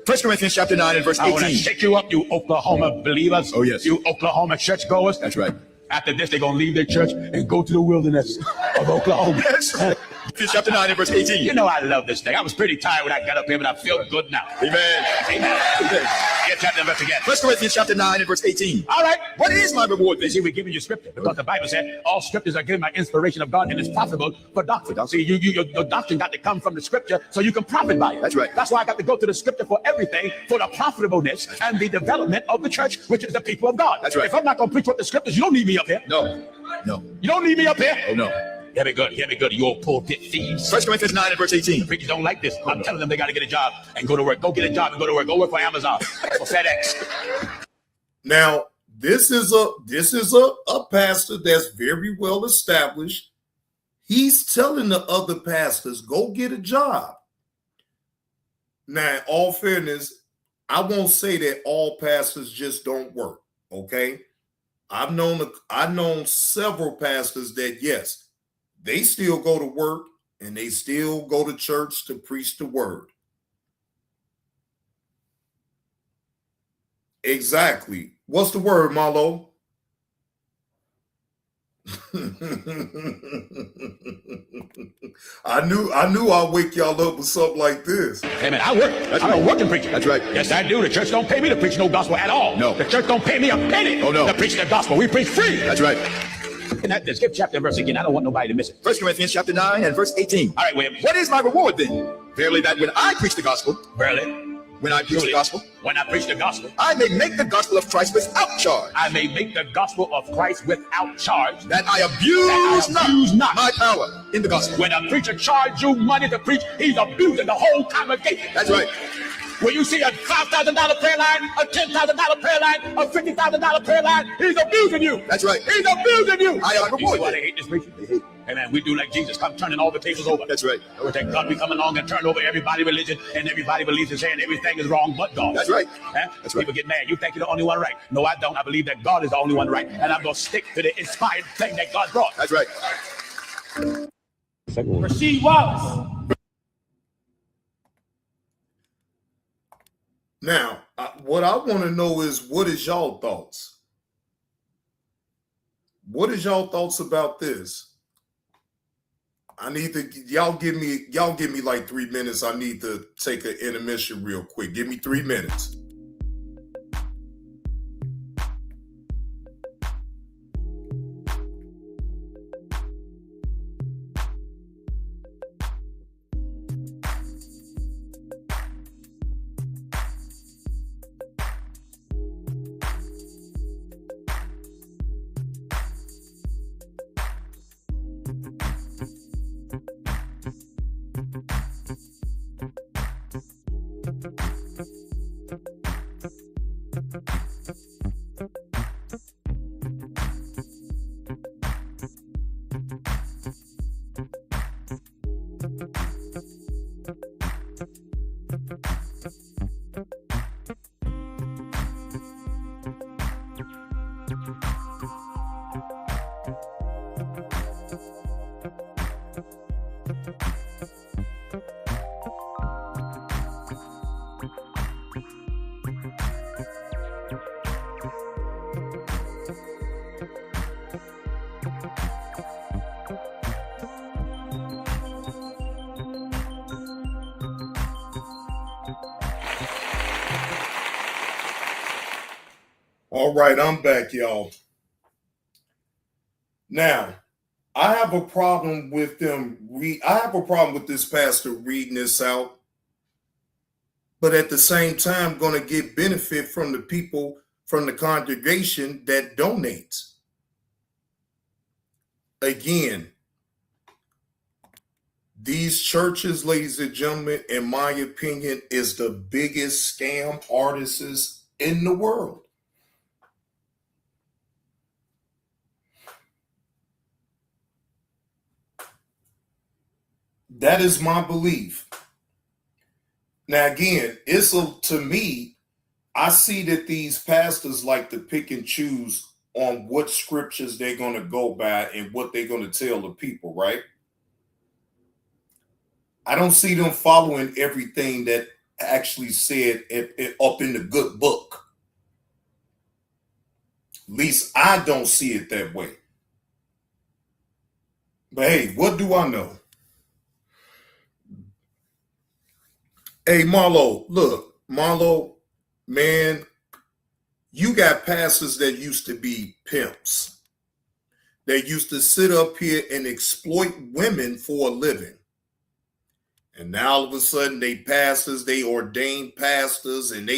1 Corinthians chapter 9 and verse I want to 18. shake you up, you Oklahoma believers. Oh, yes. You Oklahoma churchgoers. That's right. After this, they're going to leave their church and go to the wilderness of Oklahoma. That's right. Chapter 9 and verse 18. You know I love this thing. I was pretty tired when I got up here, but I feel good now. Amen. Amen. Get chapter and verse again. 1 Corinthians chapter 9 and verse 18. All right. What is my reward then? See, we're giving you scripture because the Bible said all scriptures are given by inspiration of God and it's profitable for doctrine. See, your doctrine got to come from the scripture so you can profit by it. That's right. That's why I got to go to the scripture for everything, for the profitableness and the development of the church, which is the people of God. That's right. If I'm not going to preach what the scriptures, you don't need me up here. No. No. You don't need me up here. Oh, no. Hear me good, you old pulpit thieves. 1 Corinthians 9 and verse 18. Preachers don't like this. I'm telling them they got to get a job and go to work. Go get a job and go to work. Go work for Amazon or FedEx. Now, this is a pastor that's very well established. He's telling the other pastors, go get a job. Now, in all fairness, I won't say that all pastors just don't work. Okay. I've known several pastors that, yes, they still go to work and they still go to church to preach the word. Exactly. What's the word, Marlo? I knew I'd wake y'all up with something like this. Hey man, I work. I'm a working preacher. That's right. Yes, I do. The church don't pay me to preach no gospel at all. No. The church don't pay me a penny Oh, no. to preach the gospel. We preach free. That's right. And that, skip chapter and verse again. I don't want nobody to miss it. 1 Corinthians chapter 9 and verse 18. All right, William. What is my reward then? Verily that when I preach the gospel, when I preach the gospel, when I preach the gospel, I may make the gospel of Christ without charge. I may make the gospel of Christ without charge. That I abuse not my power in the gospel. When a preacher charges you money to preach, he's abusing the whole congregation. That's right. When you see a $5,000 prayer line, a $10,000 prayer line, a $50,000 prayer line, he's abusing you. That's right. He's abusing you. I am You see why they hate this preacher? Hey man, we do like Jesus, come turning all the tables over. That's right. We thank God we come along and turn over everybody's religion, and everybody believes in saying everything is wrong but God. That's right. Huh? That's right. People get mad. You think you're the only one right. No, I don't. I believe that God is the only one right, and I'm going to stick to the inspired thing that God brought. That's right. Rasheed Wallace. Now, what I want to know is, what is y'all thoughts? What is y'all thoughts about this? I need to y'all give me like 3 minutes. I need to take an intermission real quick. Give me 3 minutes. All right, I'm back, y'all. Now, I have a problem with I have a problem with this pastor reading this out, but at the same time, going to get benefit from the people from the congregation that donates. Again, These churches, ladies and gentlemen, in my opinion, is the biggest scam artists in the world. That is my belief. Now, again, to me, I see that these pastors like to pick and choose on what scriptures they're going to go by and what they're going to tell the people, right? I don't see them following everything that actually said up in the good book. At least I don't see it that way. But hey, what do I know? Hey, Marlo, look, Marlo, man, you got pastors that used to be pimps. They used to sit up here and exploit women for a living. And now all of a sudden they pastors, they ordained pastors, and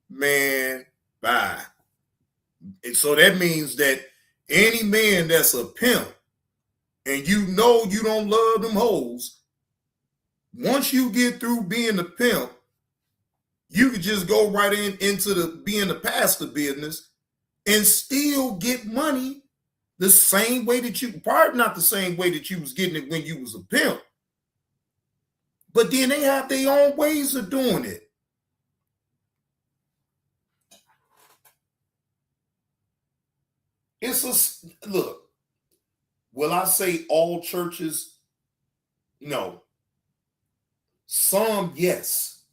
man, bye. And so that means that any man that's a pimp and you know you don't love them hoes, once you get through being a pimp, you could just go right into being the pastor business and still get money the same way that probably not the same way that you was getting it when you was a pimp. But then they have their own ways of doing it. Look, will I say all churches? No. Some, yes.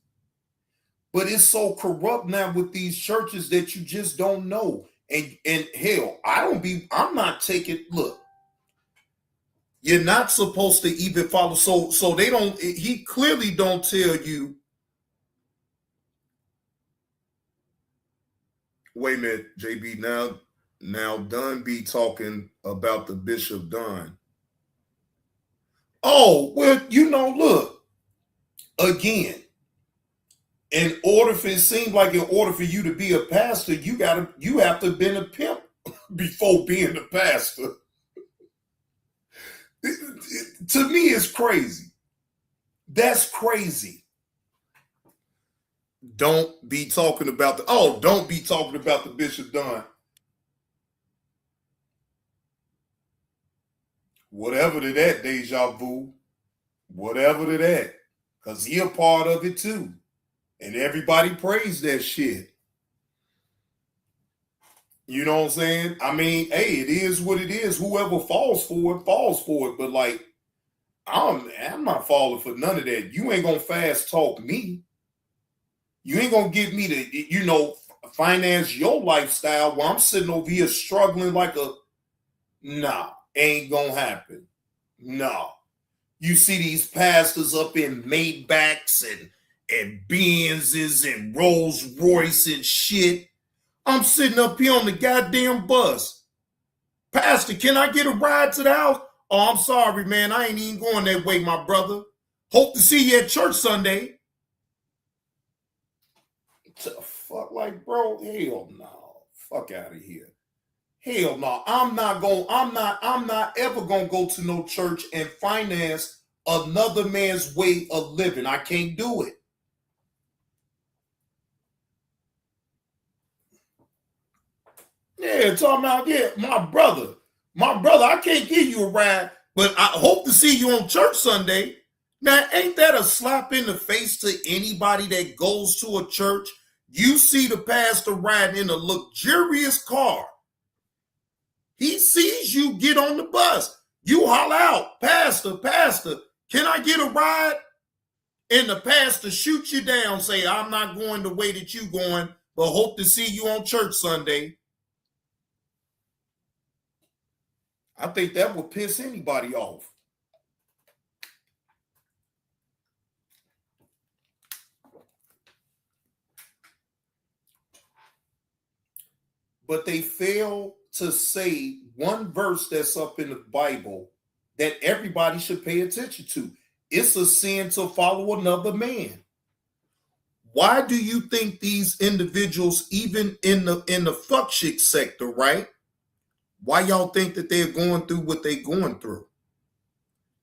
But it's so corrupt now with these churches that you just don't know. And hell, I'm not taking, look, you're not supposed to even follow. So he clearly don't tell you. Wait a minute, JB, now Dunn be talking about the Bishop Dunn. Oh, well, look, again, it seems like in order for you to be a pastor, you have to have been a pimp before being a pastor. To me, it's crazy. That's crazy. Don't be talking about the Bishop Dunn. Whatever to that, deja vu. Whatever to that. Because he a part of it too. And everybody praised that shit. You know what I'm saying? I mean, hey, it is what it is. Whoever falls for it. But like, I'm not falling for none of that. You ain't gonna fast talk me. You ain't gonna get me to, finance your lifestyle while I'm sitting over here struggling like nah, ain't gonna happen. No. You see these pastors up in Maybachs and Benzes and Rolls Royce and shit. I'm sitting up here on the goddamn bus. Pastor, can I get a ride to the house? Oh, I'm sorry, man. I ain't even going that way, my brother. Hope to see you at church Sunday. The fuck, like, bro, hell no. Fuck out of here. Hell no. I'm not ever gonna go to no church and finance another man's way of living. I can't do it. Yeah, talking about, my brother, I can't give you a ride, but I hope to see you on church Sunday. Now, ain't that a slap in the face to anybody that goes to a church? You see the pastor riding in a luxurious car. He sees you get on the bus. You holler out, Pastor, can I get a ride? And the pastor shoots you down, say, I'm not going the way that you going, but hope to see you on church Sunday. I think that would piss anybody off. But they fail to say one verse that's up in the Bible that everybody should pay attention to. It's a sin to follow another man. Why do you think these individuals, even in the fuck shit sector, right? Why y'all think that they're going through what they're going through?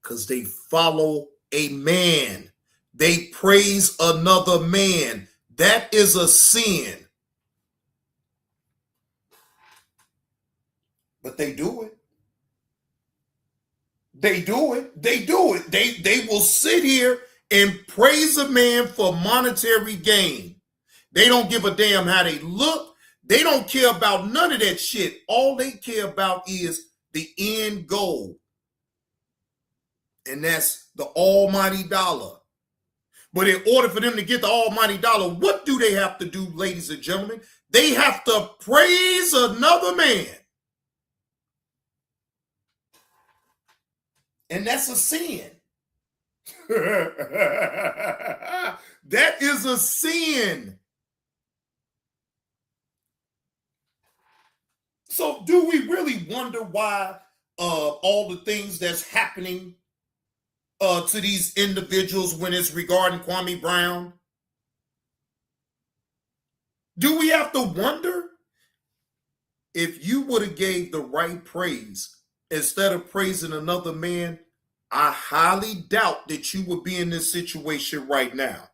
Because they follow a man. They praise another man. That is a sin. But they do it. They do it. They do it. They will sit here and praise a man for monetary gain. They don't give a damn how they look. They don't care about none of that shit. All they care about is the end goal. And that's the almighty dollar. But in order for them to get the almighty dollar, what do they have to do, ladies and gentlemen? They have to praise another man. And that's a sin. That is a sin. So do we really wonder why all the things that's happening to these individuals when it's regarding Kwame Brown? Do we have to wonder? If you would have gave the right praise instead of praising another man, I highly doubt that you would be in this situation right now.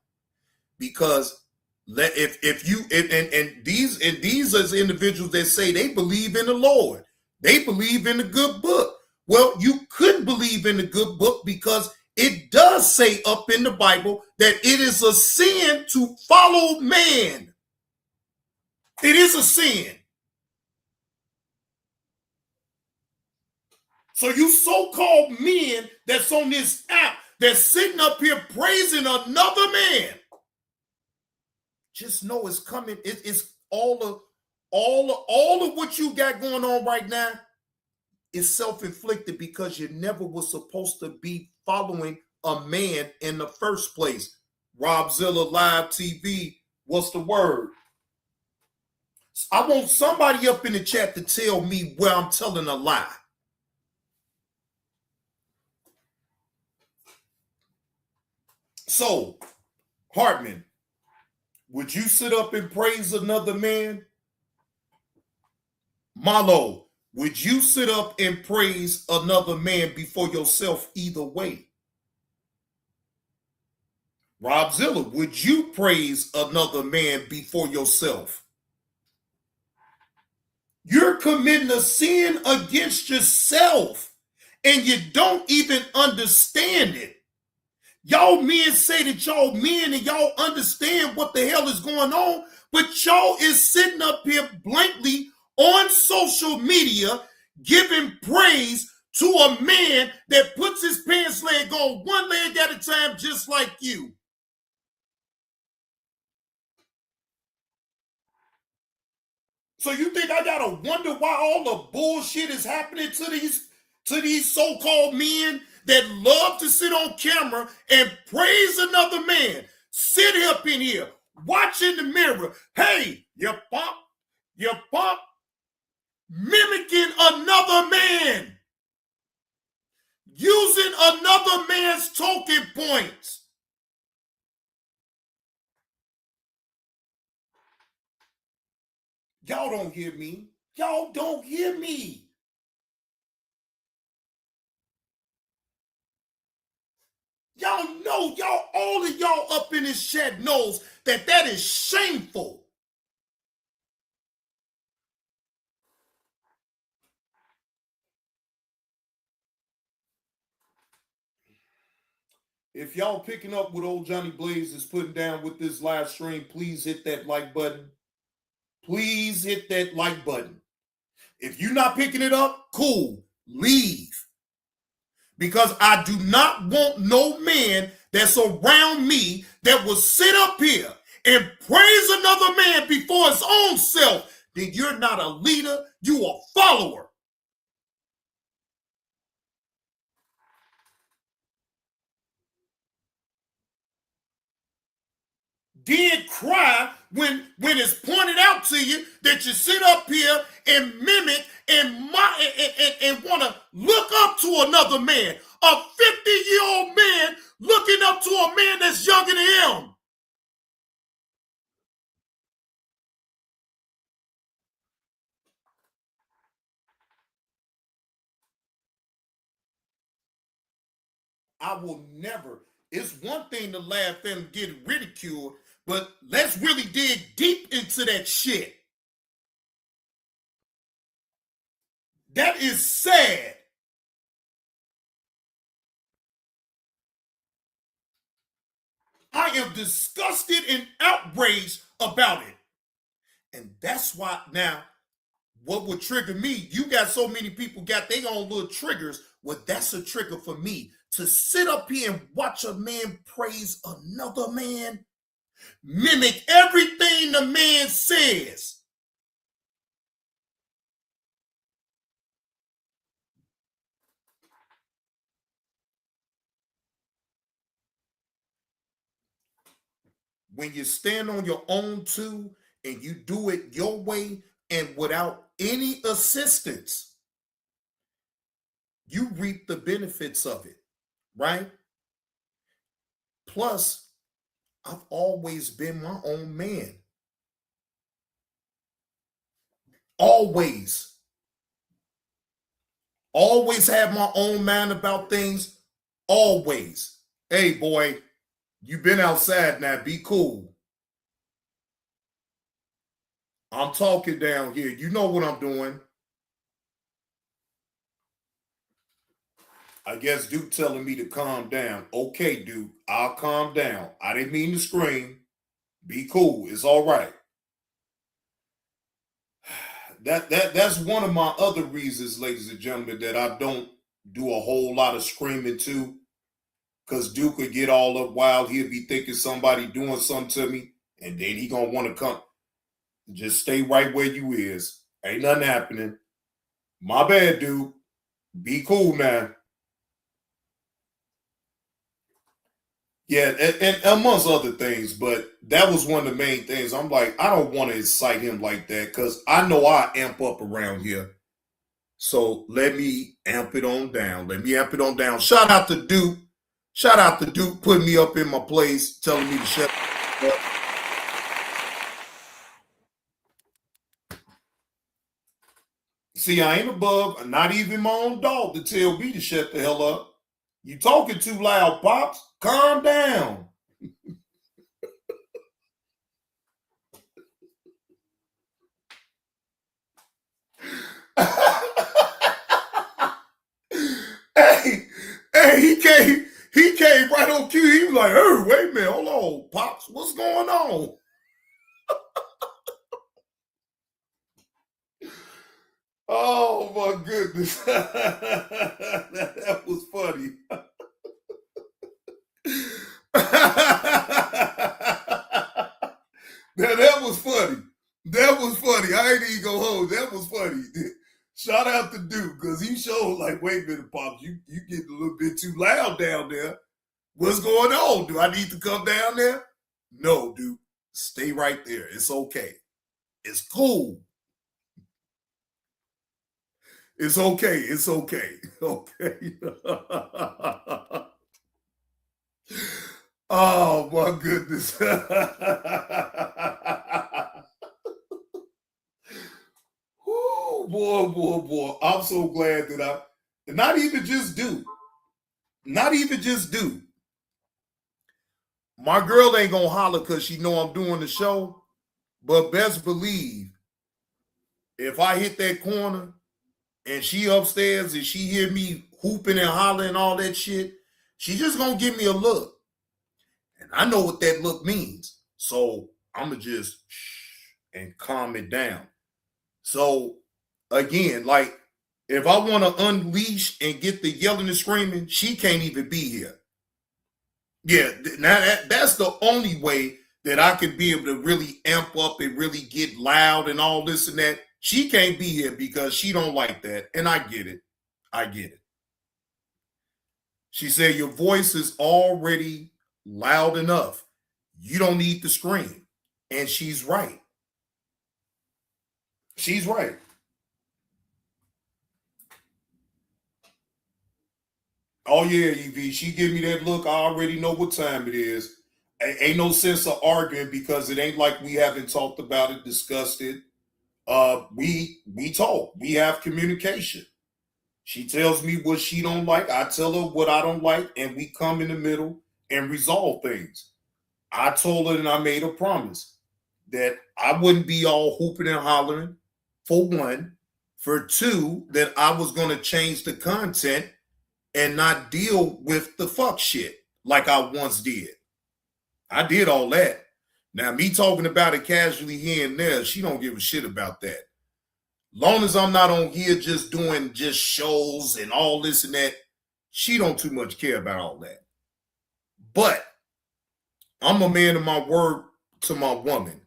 Because if you and these are individuals that say they believe in the Lord, they believe in the good book. Well, you couldn't believe in the good book because it does say up in the Bible that it is a sin to follow man. It is a sin. So you so-called men that's on this app that's sitting up here praising another man, just know it's coming. It's all of what you got going on right now is self-inflicted because you never was supposed to be following a man in the first place. Robzilla Live TV, what's the word? I want somebody up in the chat to tell me where I'm telling a lie. So, Hartman, would you sit up and praise another man? Malo, would you sit up and praise another man before yourself either way? Robzilla, would you praise another man before yourself? You're committing a sin against yourself and you don't even understand it. Y'all men say that y'all men and y'all understand what the hell is going on, but y'all is sitting up here blankly on social media giving praise to a man that puts his pants leg on one leg at a time just like you. So you think I gotta wonder why all the bullshit is happening to these so-called men that love to sit on camera and praise another man? Sit up in here, watch in the mirror. Hey, you pump, mimicking another man, using another man's talking points. Y'all don't hear me. Y'all don't hear me. Y'all know, all of y'all up in this chat knows that is shameful. If y'all picking up what old Johnny Blaze is putting down with this live stream, please hit that like button. Please hit that like button. If you're not picking it up, cool, leave. Because I do not want no man that's around me that will sit up here and praise another man before his own self. Then you're not a leader, you a follower. Then cry when it's pointed out to you that you sit up here and mimic and want to look up to another man. A 50-year-old man looking up to a man that's younger than him. I will never. It's one thing to laugh and get ridiculed, but let's really dig deep into that shit. That is sad. I am disgusted and outraged about it. And that's why now, what would trigger me, you got so many people got their own little triggers. Well, that's a trigger for me. To sit up here and watch a man praise another man, mimic everything the man says. When you stand on your own too, and you do it your way and without any assistance, you reap the benefits of it, right? Plus, I've always been my own man. Always. Always have my own mind about things. Always. Hey, boy, you been outside now. Be cool. I'm talking down here. You know what I'm doing. I guess Duke telling me to calm down. Okay, Duke, I'll calm down. I didn't mean to scream. Be cool. It's all right. That's one of my other reasons, ladies and gentlemen, that I don't do a whole lot of screaming too. Because Duke could get all up wild. He'll be thinking somebody doing something to me. And then he gonna want to come. Just stay right where you is. Ain't nothing happening. My bad, Duke. Be cool now. Yeah, and amongst other things, but that was one of the main things. I'm like, I don't want to incite him like that because I know I amp up around here. So let me amp it on down. Let me amp it on down. Shout out to Duke. Shout out to Duke putting me up in my place, telling me to shut up. See, I ain't above, not even my own dog to tell me to shut the hell up. You talking too loud, Pops. Calm down. Hey, he came right on cue. He was like, hey, wait a minute, hold on, Pops, what's going on? Oh my goodness. That was funny. That was funny. That was funny. I ain't even gonna hold. That was funny. Shout out to Duke, because he showed like, wait a minute, Pops, you getting a little bit too loud down there. What's going on? Do I need to come down there? No, Duke. Stay right there. It's okay. It's cool. It's okay. It's okay. Okay. Oh my goodness. Ooh, boy. I'm so glad that not even just Duke. My girl ain't gonna holler because she know I'm doing the show, but best believe if I hit that corner and she upstairs and she hear me hooping and hollering and all that shit, she just gonna give me a look. And I know what that look means. So I'ma just shh and calm it down. So again, like if I want to unleash and get the yelling and screaming, she can't even be here. Yeah, now that's the only way that I could be able to really amp up and really get loud and all this and that. She can't be here because she don't like that. And I get it. She said, your voice is already loud enough. You don't need to scream. And she's right. She's right. Oh, yeah, EV. She give me that look. I already know what time it is. Ain't no sense of arguing because it ain't like we haven't talked about it, discussed it. We talk. We have communication. She tells me what she don't like. I tell her what I don't like, and we come in the middle and resolve things. I told her and I made a promise that I wouldn't be all hooping and hollering, for one. For two, that I was going to change the content and not deal with the fuck shit like I once did. I did all that. Now, me talking about it casually here and there, she don't give a shit about that. Long as I'm not on here just doing just shows and all this and that, she don't too much care about all that. But I'm a man of my word to my woman.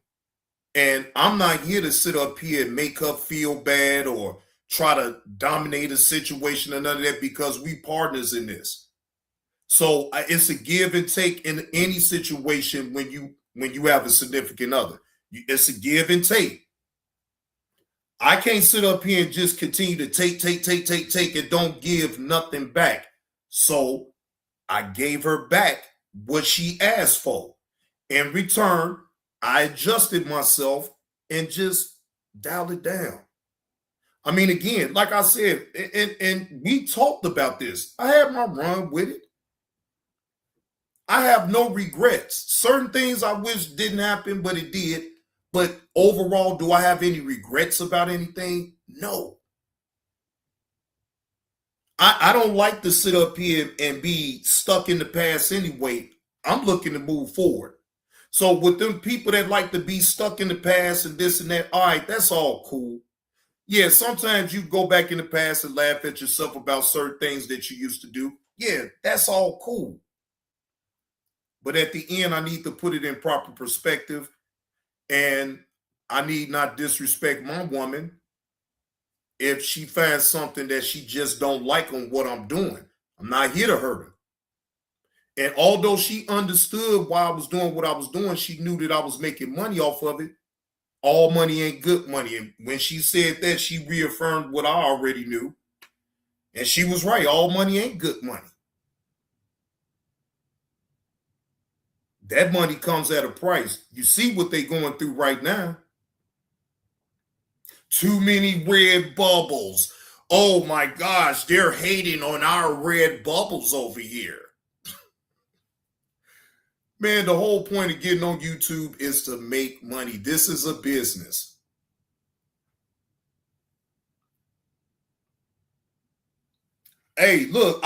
And I'm not here to sit up here and make her feel bad or try to dominate a situation or none of that, because we partners in this. So it's a give and take in any situation when you have a significant other. It's a give and take. I can't sit up here and just continue to take and don't give nothing back. So I gave her back what she asked for. In return, I adjusted myself and just dialed it down. I mean, again, like I said, and we talked about this. I had my run with it. I have no regrets. Certain things I wish didn't happen, but it did. But overall, do I have any regrets about anything? No. I don't like to sit up here and be stuck in the past anyway. I'm looking to move forward. So with them people that like to be stuck in the past and this and that, all right, that's all cool. Yeah, sometimes you go back in the past and laugh at yourself about certain things that you used to do. Yeah, that's all cool. But at the end, I need to put it in proper perspective, and I need not disrespect my woman if she finds something that she just don't like on what I'm doing. I'm not here to hurt her. And although she understood why I was doing what I was doing, she knew that I was making money off of it. All money ain't good money. And when she said that, she reaffirmed what I already knew. And she was right. All money ain't good money. That money comes at a price. You see what they're going through right now. Too many red bubbles. Oh my gosh, they're hating on our red bubbles over here. Man, the whole point of getting on YouTube is to make money. This is a business. Hey, look,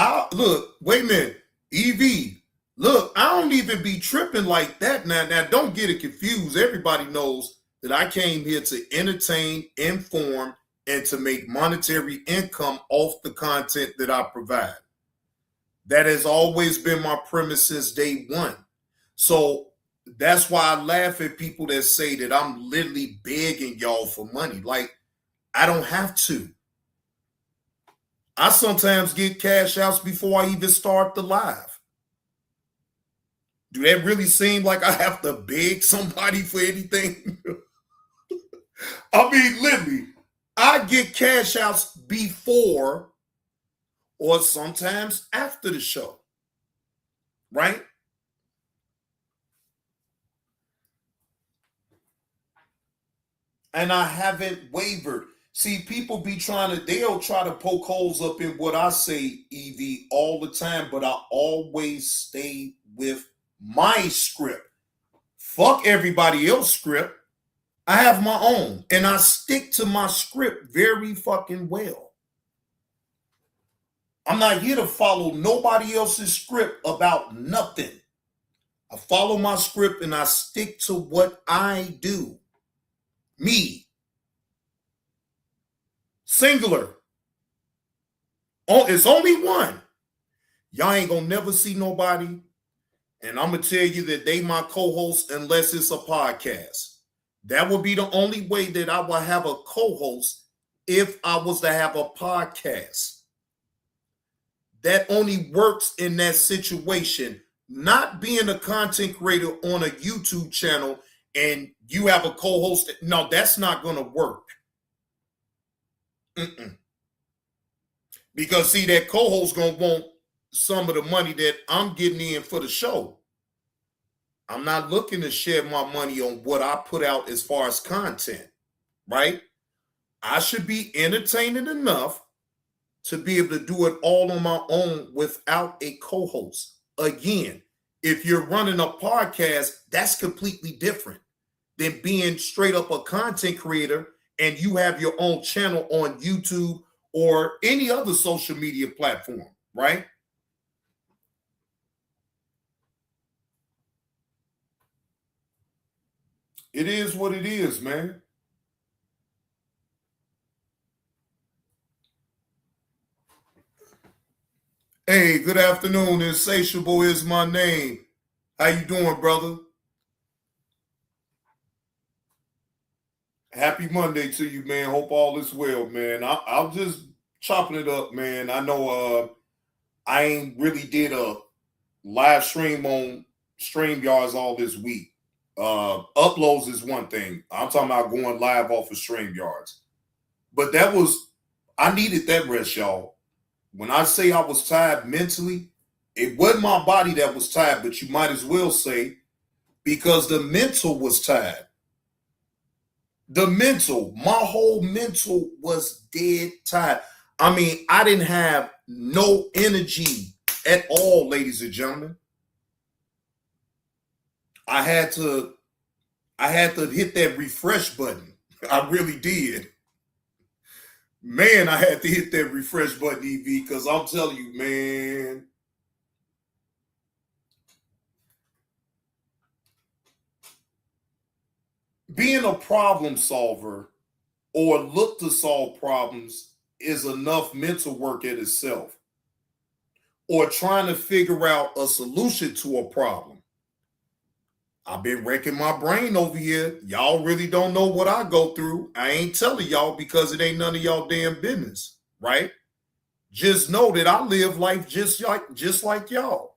wait a minute. EV, look, I don't even be tripping like that now. Now, don't get it confused. Everybody knows that I came here to entertain, inform, and to make monetary income off the content that I provide. That has always been my premise since day one. So that's why I laugh at people that say that I'm literally begging y'all for money. Like, I don't have to. I sometimes get cash outs before I even start the live. Do that really seem like I have to beg somebody for anything? I mean, literally, I get cash outs before or sometimes after the show, right? And I haven't wavered. See, people be they'll try to poke holes up in what I say, EV, all the time, but I always stay with my script. Fuck everybody else's script. I have my own, and I stick to my script very fucking well. I'm not here to follow nobody else's script about nothing. I follow my script and I stick to what I do. Me. Singular. Oh, it's only one. Y'all ain't gonna never see nobody. And I'm gonna tell you that they my co-host unless it's a podcast. That would be the only way that I will have a co-host if I was to have a podcast. That only works in that situation. Not being a content creator on a YouTube channel and you have a co-host. No, that's not going to work. Because, see, that co-host going to want some of the money that I'm getting in for the show. I'm not looking to share my money on what I put out as far as content, right? I should be entertaining enough to be able to do it all on my own without a co-host. Again, if you're running a podcast, that's completely different than being straight up a content creator and you have your own channel on YouTube or any other social media platform, right? It is what it is, man. Hey, good afternoon. Insatiable is my name. How you doing, brother? Happy Monday to you, man. Hope all is well, man. I'll just chopping it up, man. I know I ain't really did a live stream on StreamYards all this week. Uploads is one thing. I'm talking about going live off of StreamYards. But I needed that rest, y'all. When I say I was tired mentally, it wasn't my body that was tired, but you might as well say because the mental was tired. My whole mental was dead tired. I mean, I didn't have no energy at all, ladies and gentlemen. I had to hit that refresh button. I really did. Man, I had to hit that refresh button, EV, because I'm telling you, man. Being a problem solver or look to solve problems is enough mental work in itself. Or trying to figure out a solution to a problem. I've been wrecking my brain over here. Y'all really don't know what I go through. I ain't telling y'all because it ain't none of y'all damn business, right? Just know that I live life just like y'all.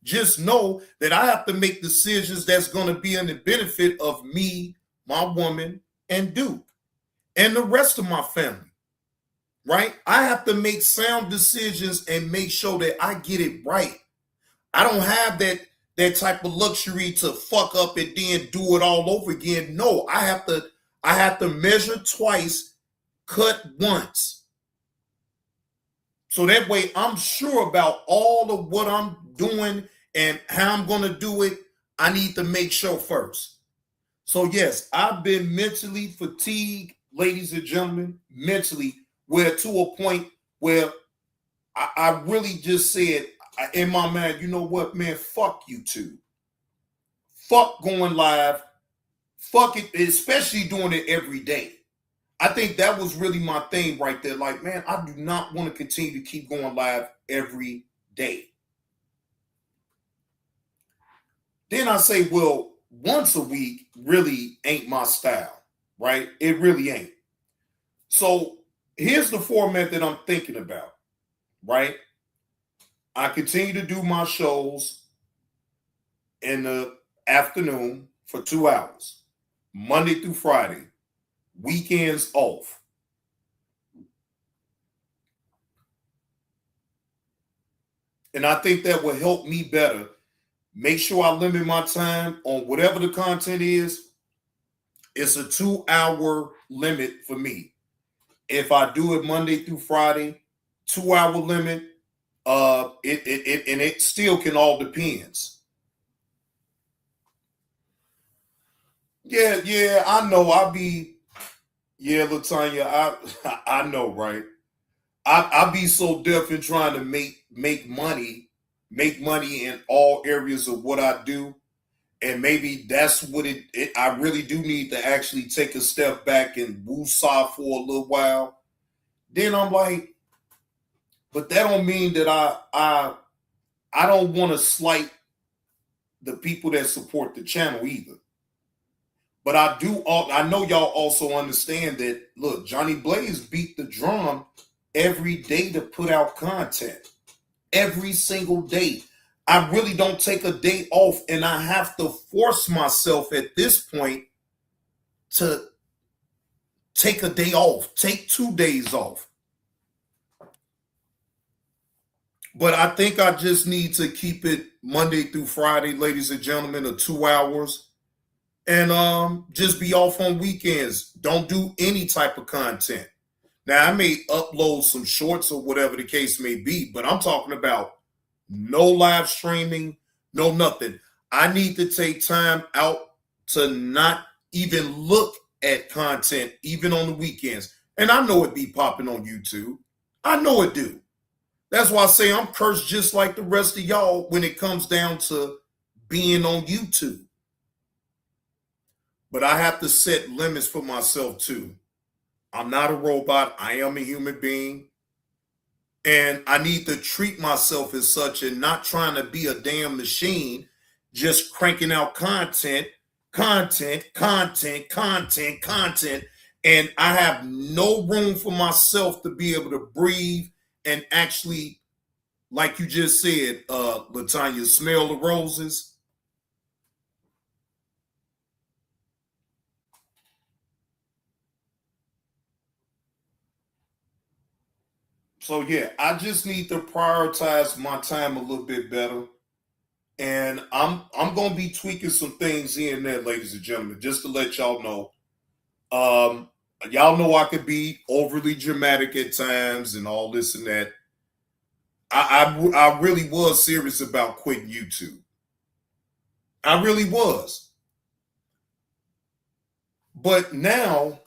Just know that I have to make decisions that's going to be in the benefit of me, my woman, and Duke, and the rest of my family, right? I have to make sound decisions and make sure that I get it right. I don't have that type of luxury to fuck up and then do it all over again. No, I have to measure twice, cut once. So that way I'm sure about all of what I'm doing and how I'm going to do it. I need to make sure first. So yes, I've been mentally fatigued, ladies and gentlemen, mentally, where to a point where I really just said, in my mind, you know what, man, fuck YouTube. Fuck going live. Fuck it, especially doing it every day. I think that was really my thing right there. Like, man, I do not want to continue to keep going live every day. Then I say, well, once a week really ain't my style, right? It really ain't. So here's the format that I'm thinking about, right? I continue to do my shows in the afternoon for 2 hours, Monday through Friday, weekends off. And I think that will help me better. Make sure I limit my time on whatever the content is. It's a 2-hour limit for me. If I do it Monday through Friday, 2-hour limit. It still can all depends. Yeah, I know. Latanya, I know, right? I be so deaf in trying to make money in all areas of what I do, and maybe that's what I really do need to actually take a step back and woosah for a little while. Then I'm like, but that don't mean that I don't want to slight the people that support the channel either. But I know y'all also understand that, look, Johnny Blaze beat the drum every day to put out content. Every single day. I really don't take a day off, and I have to force myself at this point to take a day off, take 2 days off. But I think I just need to keep it Monday through Friday, ladies and gentlemen, of 2 hours. And just be off on weekends. Don't do any type of content. Now, I may upload some shorts or whatever the case may be, but I'm talking about no live streaming, no nothing. I need to take time out to not even look at content, even on the weekends. And I know it be popping on YouTube. I know it do. That's why I say I'm cursed just like the rest of y'all when it comes down to being on YouTube. But I have to set limits for myself too. I'm not a robot. I am a human being. And I need to treat myself as such and not trying to be a damn machine, just cranking out content. And I have no room for myself to be able to breathe and actually, like you just said, LaTanya, smell the roses. So yeah, I just need to prioritize my time a little bit better. And I'm gonna be tweaking some things here and there, ladies and gentlemen, just to let y'all know. Y'all know I could be overly dramatic at times and all this and that. I really was serious about quitting YouTube. I really was. But now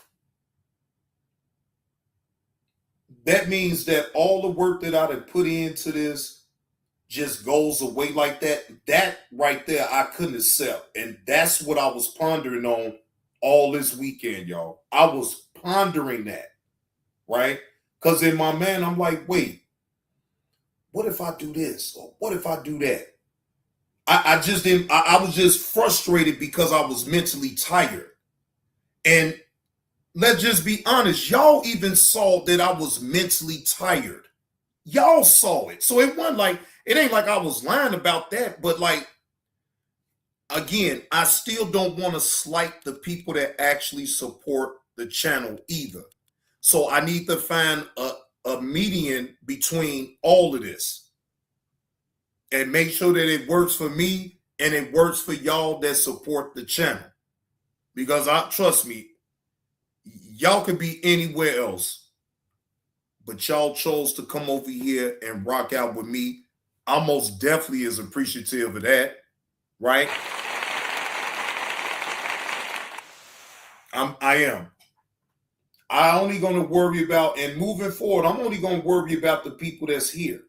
that means that all the work that I'd have put into this just goes away like that. That right there, I couldn't accept. And that's what I was pondering on all this weekend, y'all. I was pondering that, right? Because in my mind, I'm like, wait, what if I do this? Or what if I do that? I just didn't, I was just frustrated because I was mentally tired. And let's just be honest, y'all even saw that I was mentally tired. Y'all saw it. So it wasn't like, it ain't like I was lying about that, but like, again, I still don't want to slight the people that actually support the channel either. So I need to find a median between all of this and make sure that it works for me and it works for y'all that support the channel. Because trust me, y'all could be anywhere else, but y'all chose to come over here and rock out with me. I most definitely is appreciative of that, right? I am. I only going to worry about, and moving forward, I'm only going to worry about the people that's here.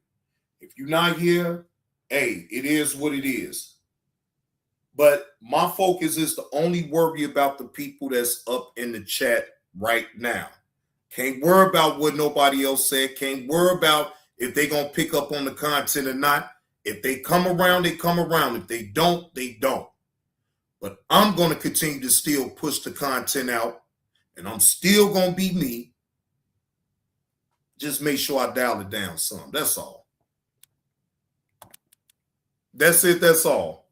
If you're not here, hey, it is what it is. But my focus is to only worry about the people that's up in the chat right now. Can't worry about what nobody else said. Can't worry about if they're going to pick up on the content or not. If they come around, they come around. If they don't, they don't. But I'm going to continue to still push the content out, and I'm still going to be me. Just make sure I dial it down some. That's all. That's it. That's all.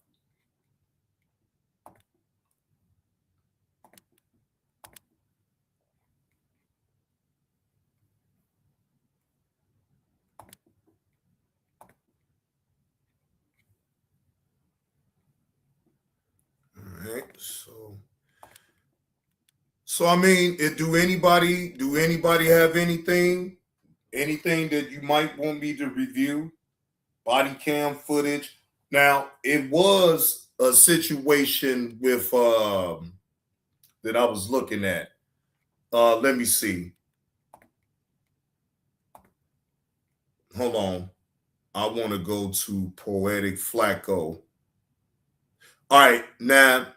All right. So I mean, do anybody have anything that you might want me to review? Body cam footage. Now, it was a situation with that I was looking at. Let me see. Hold on. I want to go to Poetic Flacco. All right, now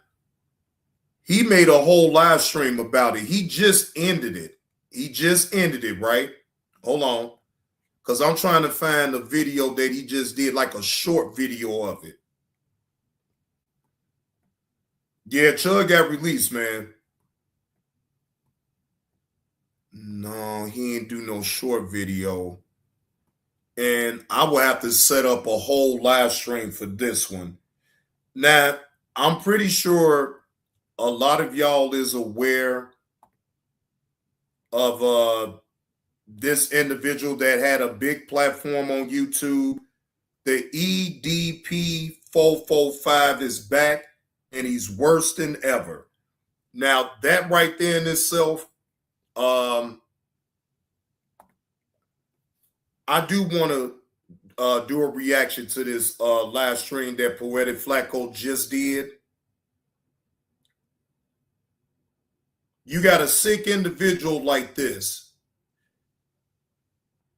he made a whole live stream about it. He just ended it. Right? Hold on. Because I'm trying to find a video that he just did, like a short video of it. Yeah, Chug got released, man. No, he ain't do no short video. And I will have to set up a whole live stream for this one. Now, I'm pretty sure a lot of y'all is aware of this individual that had a big platform on YouTube. The EDP445 is back, and he's worse than ever. Now, that right there in itself, I do want to do a reaction to this live stream that Poetic Flacco just did. You got a sick individual like this.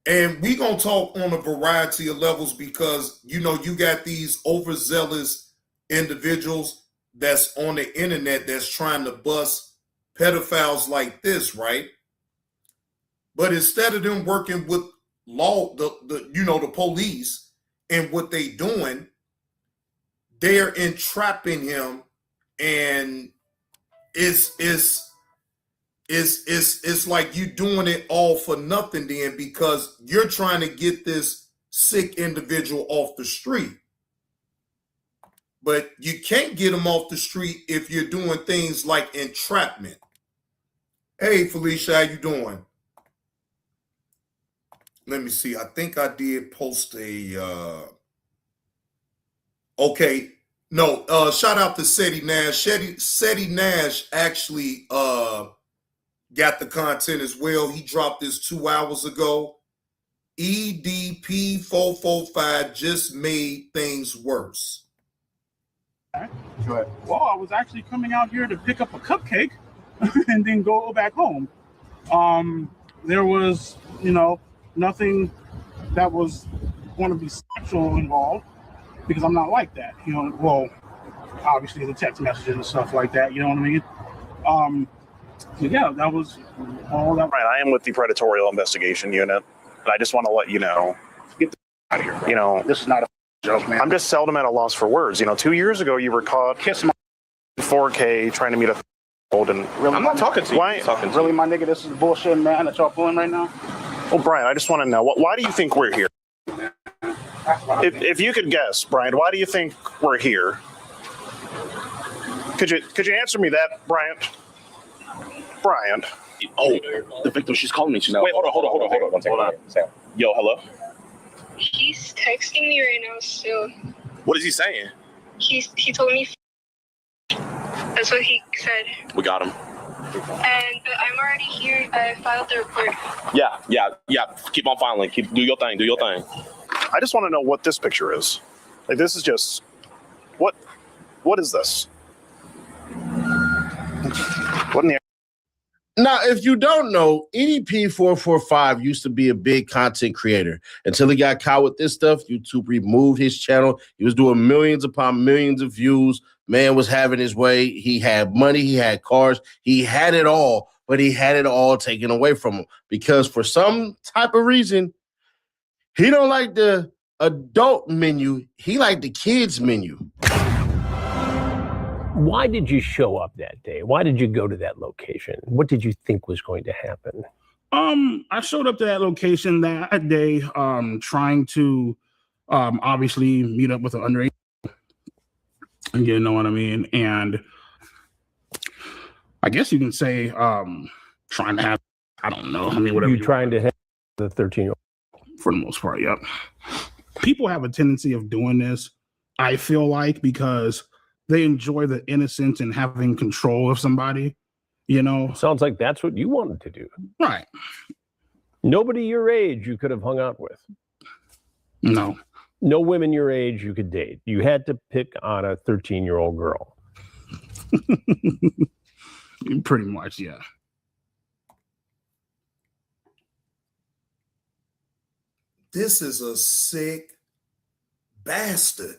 And we going to talk on a variety of levels because, you know, you got these overzealous individuals that's on the internet that's trying to bust pedophiles like this, right? But instead of them working with the police and what they doing, they're entrapping him, and it's like you doing it all for nothing then, because you're trying to get this sick individual off the street. But you can't get them off the street if you're doing things like entrapment. Hey, Felicia, how you doing? Let me see. I think I did post a okay. No, shout out to Seti Nash. Seti Nash actually got the content as well. He dropped this 2 hours ago. EDP 445 just made things worse. Go ahead. Well, I was actually coming out here to pick up a cupcake and then go back home. There was, nothing that was going to be sexual involved, because I'm not like that. Well, obviously the text messages and stuff like that, you know what I mean? Yeah, that was all that. Right, I am with the Predatorial Investigation Unit, and I just want to let you know. Get the out of here, this is not a joke, man. I'm just seldom at a loss for words. 2 years ago, you were caught Kiss my 4K trying to meet a old and really. I'm not talking to you. Why? Really, my nigga, this is bullshit, man, that y'all pulling right now. Well, Brian, I just want to know, why do you think we're here? If you could guess, Brian, why do you think we're here? Could you answer me that, Bryant? Bryant. Oh, the victim, she's calling me. Wait, hold on. One second. Yo, hello? He's texting me right now still. What is he saying? He told me that's what he said. We got him. And I'm already here. I filed the report. Yeah. Keep on filing. Do your thing. I just want to know what this picture is. Like, this is just what is this? What in the Now, if you don't know, EDP445 used to be a big content creator until he got caught with this stuff. YouTube removed his channel. He was doing millions upon millions of views. Man was having his way. He had money. He had cars. He had it all, but he had it all taken away from him because for some type of reason, he don't like the adult menu. He liked the kids menu. Why did you show up that day? Why did you go to that location? What did you think was going to happen? I showed up to that location that day, trying to obviously meet up with an underage. You know what I mean? And I guess you can say trying to have, I don't know. I mean, whatever. You trying to have the 13-year-old? For the most part, yep. People have a tendency of doing this, I feel like, because they enjoy the innocence and having control of somebody, Sounds like that's what you wanted to do. Right. Nobody your age you could have hung out with. No. No women your age you could date. You had to pick on a 13-year-old girl. Pretty much, yeah. This is a sick bastard.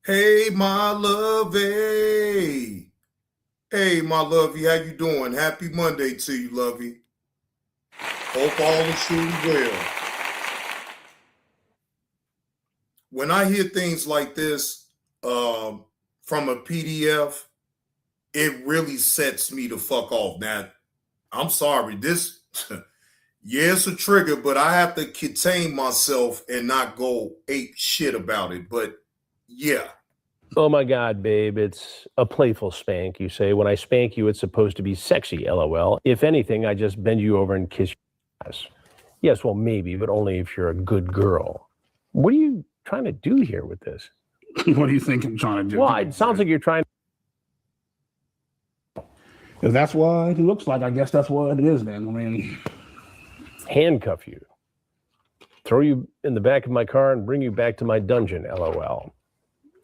Hey, my lovey. Hey, my lovey, how you doing? Happy Monday to you, lovey. Hope all is truly well. When I hear things like this from a PDF, it really sets me the fuck off. Now, I'm sorry, this, yeah, it's a trigger, but I have to contain myself and not go ape shit about it. But yeah. Oh my God, babe, it's a playful spank. You say, when I spank you, it's supposed to be sexy, LOL. If anything, I just bend you over and kiss your ass. Yes, well, maybe, but only if you're a good girl. What are you trying to do here with this? What do you think I'm trying to do? Well, it sounds like you're trying If that's what he looks like, I guess that's what it is then. I mean, handcuff you, throw you in the back of my car and bring you back to my dungeon, LOL.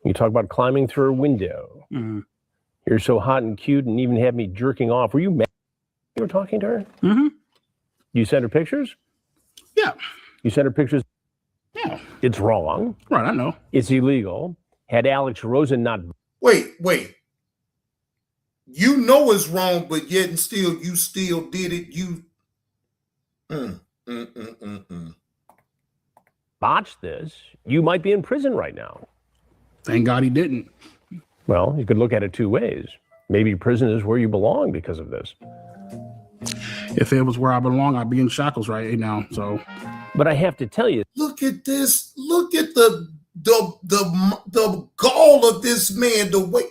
You talk about climbing through a window. Mm-hmm. You're so hot and cute and even had me jerking off. Were you mad you were talking to her? Mm-hmm. You sent her pictures? Yeah. You sent her pictures? Yeah. It's wrong. Right, I know. It's illegal. Had Alex Rosen not... Wait. You know it's wrong, but yet and still, you still did it. Botched this, you might be in prison right now. Thank God he didn't. Well, you could look at it two ways. Maybe prison is where you belong because of this. If it was where I belong, I'd be in shackles right now. So, but I have to tell you, look at this. Look at the gall of this man. The way.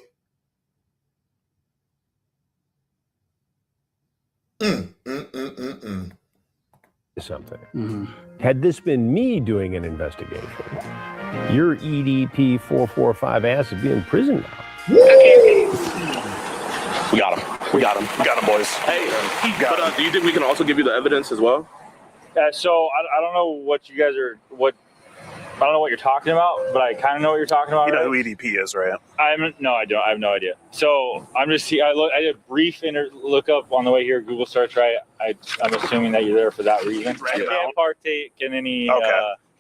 Something. Mm-hmm. Had this been me doing an investigation, your EDP 445 ass would be in prison now. We got him. We got him, boys. Hey, but do you think we can also give you the evidence as well? So I don't know what you guys are I don't know what you're talking about, but I kind of know what you're talking about. You know who EDP is, right? No, I don't. I have no idea. So I'm just I did a brief look up on the way here, Google search. Right, I'm assuming that you're there for that reason. Right. You can't partake in any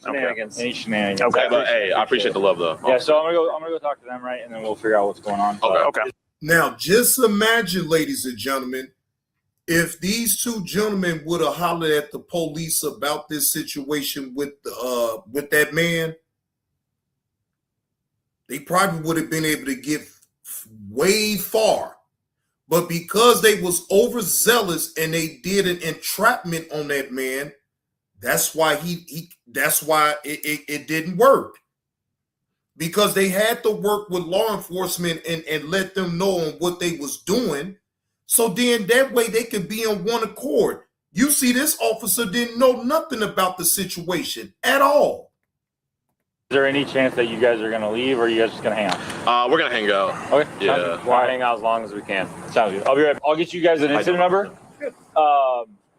shenanigans. Any shenanigans. Okay, but hey, I appreciate the love though. Yeah, so I'm gonna go talk to them, right, and then we'll figure out what's going on. Okay. Now, just imagine, ladies and gentlemen, if these two gentlemen would have hollered at the police about this situation with that man, they probably would have been able to get way far. But because they was overzealous and they did an entrapment on that man, that's why it didn't work. Because they had to work with law enforcement and let them know on what they was doing. So then that way they could be on one accord. You see, this officer didn't know nothing about the situation at all. Is there any chance that you guys are going to leave, or are you guys just going to hang out? We're going to hang out. Okay. Yeah. We'll hang out as long as we can. Sounds good. I'll be right back. I'll get you guys an incident number.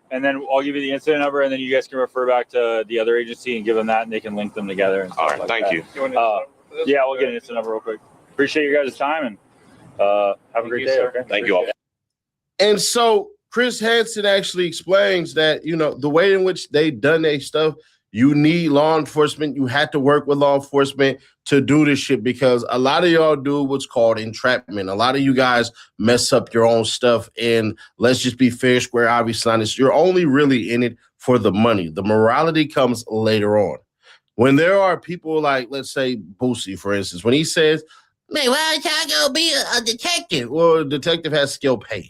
And then I'll give you the incident number, and then you guys can refer back to the other agency and give them that, and they can link them together. And all right. Thank you. Yeah, we'll get an incident number real quick. Appreciate your guys' time, and have a great day. Okay. Thank you all. And so Chris Hansen actually explains that, the way in which they done their stuff, you need law enforcement. You had to work with law enforcement to do this shit because a lot of y'all do what's called entrapment. A lot of you guys mess up your own stuff. And let's just be fair, square, obviously honest. You're only really in it for the money. The morality comes later on. When there are people like, let's say, Boosie, for instance, when he says, man, why can't I go be a detective? Well, a detective has skill pay.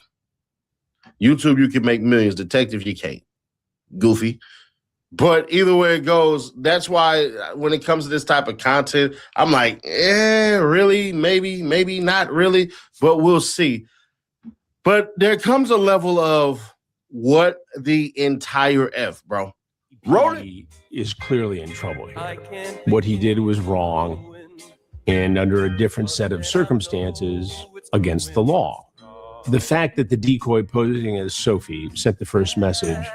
YouTube, you can make millions. Detective, you can't. Goofy. But either way it goes, that's why when it comes to this type of content, I'm like, really? Maybe not really, but we'll see. But there comes a level of what the entire F, bro. He is clearly in trouble here. What he did was wrong and under a different set of circumstances against the law. The fact that the decoy posing as Sophie sent the first message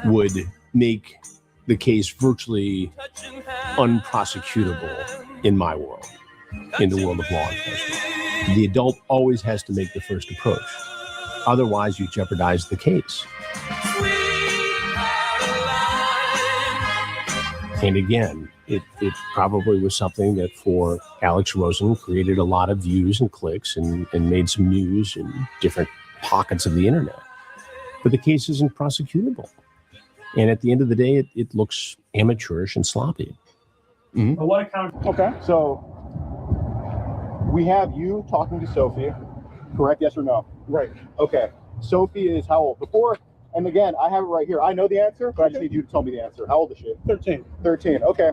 would make the case virtually unprosecutable in my world, in the world of law enforcement. The adult always has to make the first approach. Otherwise, you jeopardize the case. And again, it probably was something that for Alex Rosen created a lot of views and clicks and made some news in different pockets of the internet. But the case isn't prosecutable. And at the end of the day, it looks amateurish and sloppy. Mm-hmm. Okay, so we have you talking to Sophie, correct? Yes or no? Right. Okay. Sophie is how old? Before, and again, I have it right here. I know the answer, but I just need you to tell me the answer. How old is she? 13. 13, okay.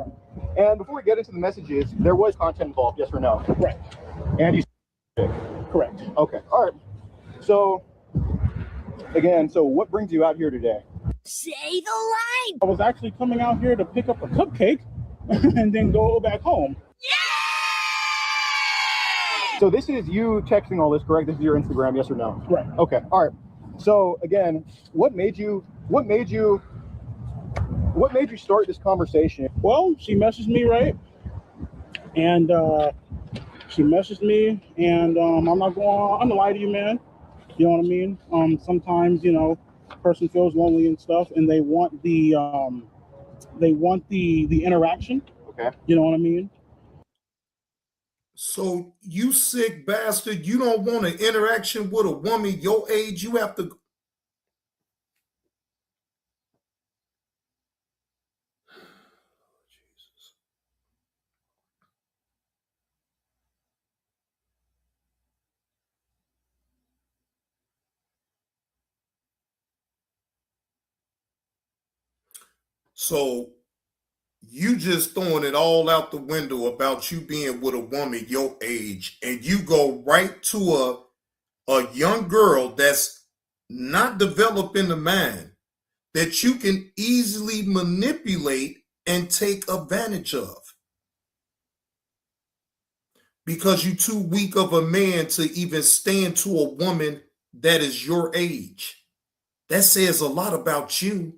And before we get into the messages, there was content involved, yes or no? Right. And you correct. Okay, all right. So, again, so what brings you out here today? Say the line. I was actually coming out here to pick up a cupcake and then go back home. So this is you texting all this, correct? This is your Instagram, yes or no? Right. Okay. All right. So again, what made you start this conversation? Well, she messaged me, right? And she messaged me, and I'm not gonna lie to you, man. You know what I mean? Sometimes, you know, a person feels lonely and stuff, and they want the interaction. Okay. You know what I mean? So you sick bastard, you don't want an interaction with a woman your age, you have to. So you just throwing it all out the window about you being with a woman your age, and you go right to a young girl that's not developing the mind that you can easily manipulate and take advantage of because you're too weak of a man to even stand to a woman that is your age. That says a lot about you.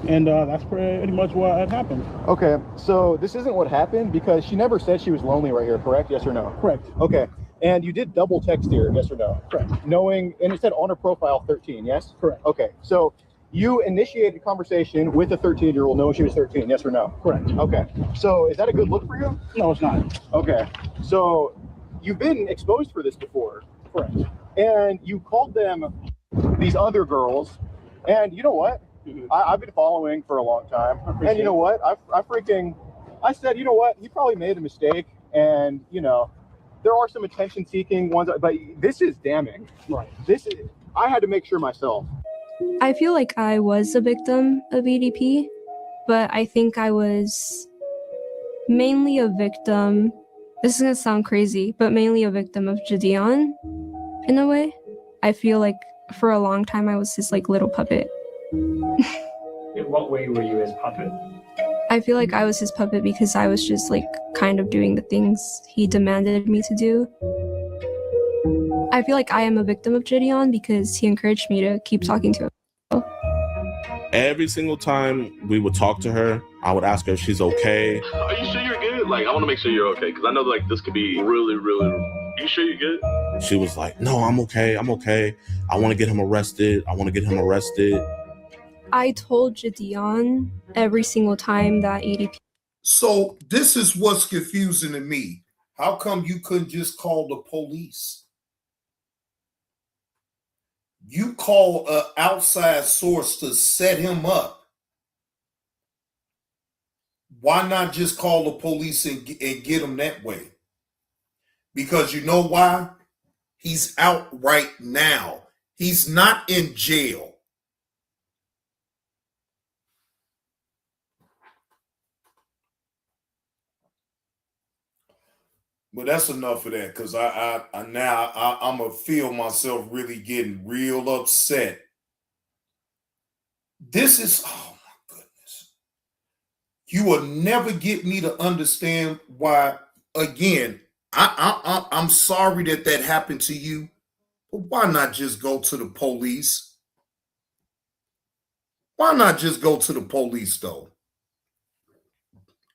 And that's pretty much what had happened. Okay, so this isn't what happened because she never said she was lonely right here, correct? Yes or no? Correct. Okay, and you did double text here, yes or no? Correct. Knowing, and it said on her profile 13, yes? Correct. Okay, so you initiated a conversation with a 13-year-old knowing she was 13, yes or no? Correct. Okay, so is that a good look for you? No, it's not. Okay, so you've been exposed for this before. Correct. And you called them these other girls, and you know what? I've been following for a long time, and you know what? I said, you know what? He probably made a mistake, and you know, there are some attention-seeking ones, but this is damning. Right. I had to make sure myself. I feel like I was a victim of EDP, but I think I was mainly a victim. This is gonna sound crazy, but mainly a victim of Jadion, in a way. I feel like for a long time I was his like little puppet. In what way were you his puppet? I feel like I was his puppet because I was just like kind of doing the things he demanded me to do. I feel like I am a victim of Jadion because he encouraged me to keep talking to him. Every single time we would talk to her, I would ask her if she's okay. Are you sure you're good? Like, I want to make sure you're okay because I know like this could be really, really. Are you sure you're good? She was like, no, I'm okay. I'm okay. I want to get him arrested. I told Jadion every single time that EDP. So this is what's confusing to me. How come you couldn't just call the police? You call an outside source to set him up. Why not just call the police and get him that way? Because you know why? He's out right now. He's not in jail. But that's enough of that, because I'm gonna feel myself really getting real upset. This is, oh my goodness. You will never get me to understand why. Again, I'm sorry that happened to you, but why not just go to the police? Why not just go to the police though?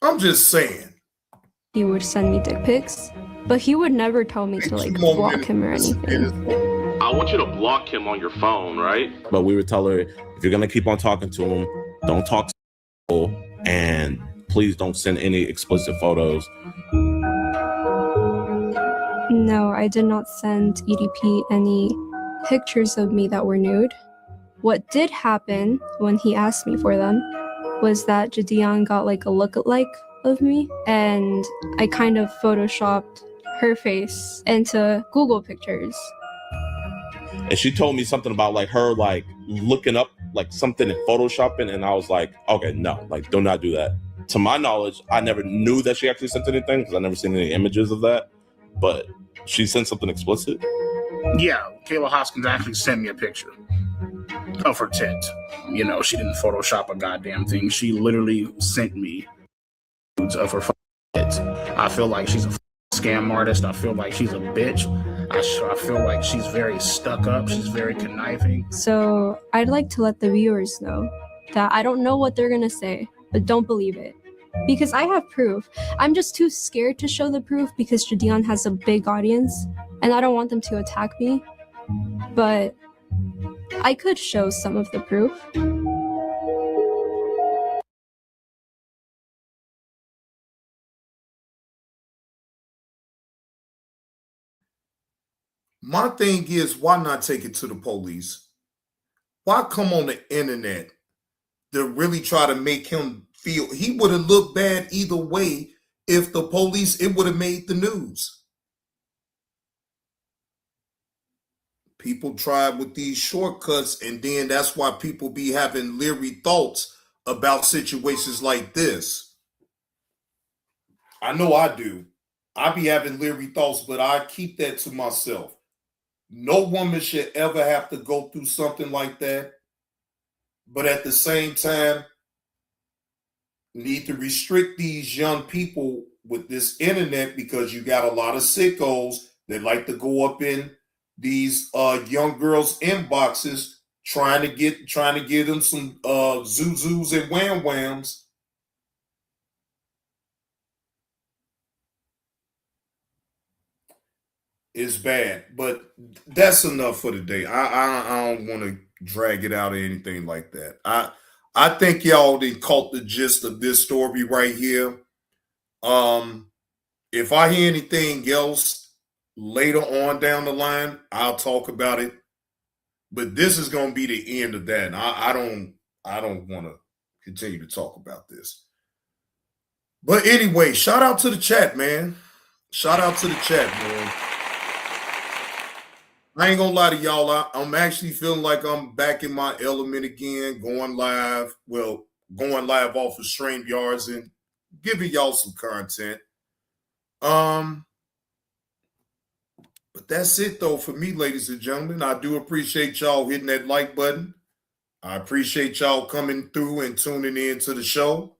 I'm just saying. He would send me dick pics, but he would never tell me to like block him or anything. I want you to block him on your phone, right? But we would tell her, if you're going to keep on talking to him, don't talk to people, and please don't send any explicit photos. No, I did not send EDP any pictures of me that were nude. What did happen when he asked me for them was that Jadion got like a lookalike of me, and I kind of photoshopped her face into Google pictures. And she told me something about like her like looking up like something in photoshopping, and I was like, okay, no, like do not do that. To my knowledge, I never knew that she actually sent anything because I never seen any images of that, but she sent something explicit. Yeah, Kayla Hoskins actually sent me a picture of her tit. You know, she didn't Photoshop a goddamn thing. She literally sent me of her I feel like she's a scam artist. I feel like she's a bitch. I feel like she's very stuck up. She's very conniving. So I'd like to let the viewers know that I don't know what they're gonna say, but don't believe it. Because I have proof. I'm just too scared to show the proof because Jadian has a big audience and I don't want them to attack me. But I could show some of the proof. My thing is, why not take it to the police? Why come on the internet to really try to make him feel he would have looked bad either way if the police, it would have made the news. People try with these shortcuts, and then that's why people be having leery thoughts about situations like this. I know I do. I be having leery thoughts, but I keep that to myself. No woman should ever have to go through something like that. But at the same time, need to restrict these young people with this internet because you got a lot of sickos that like to go up in these young girls' inboxes trying to get them some zuzus and wham whams. It's bad, but that's enough for today. I don't want to drag it out or anything like that. I think y'all did caught the gist of this story right here. If I hear anything else later on down the line, I'll talk about it. But this is going to be the end of that. And I don't want to continue to talk about this. But anyway, shout out to the chat, man. Shout out to the chat, man. I ain't gonna lie to y'all. I'm actually feeling like I'm back in my element again, going live. Well, going live off of StreamYards and giving y'all some content. But that's it though for me, ladies and gentlemen. I do appreciate y'all hitting that like button. I appreciate y'all coming through and tuning in to the show.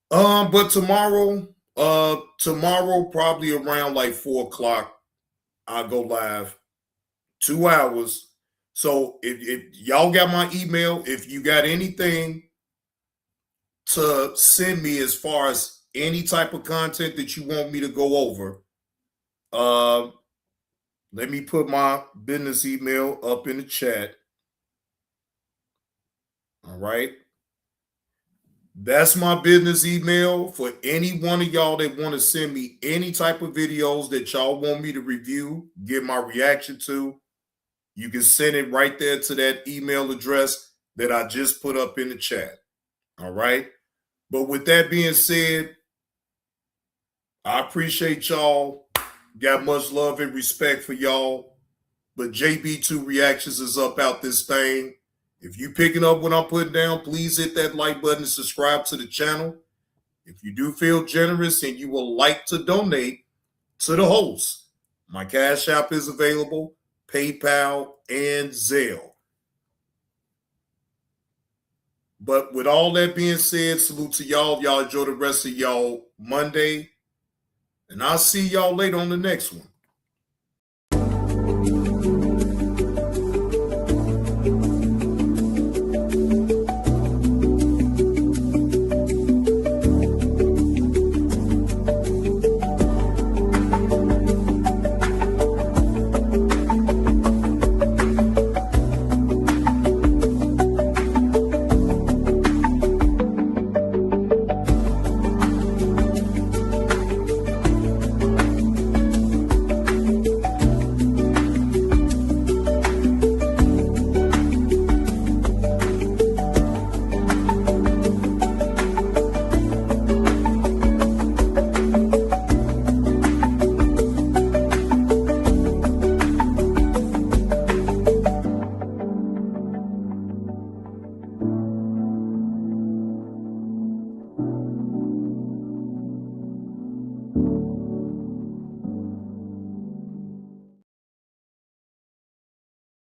But tomorrow probably around like 4:00, I'll go live. 2 hours. So if y'all got my email, if you got anything to send me as far as any type of content that you want me to go over, let me put my business email up in the chat. All right. That's my business email for any one of y'all that want to send me any type of videos that y'all want me to review, give my reaction to. You can send it right there to that email address that I just put up in the chat. All right. But with that being said, I appreciate y'all. Got much love and respect for y'all. But JB2 Reactions is up out this thing. If you picking up what I'm putting down, please hit that like button and subscribe to the channel. If you do feel generous and you would like to donate to the host, my Cash App is available. PayPal, and Zelle. But with all that being said, salute to y'all. Y'all enjoy the rest of y'all Monday. And I'll see y'all later on the next one.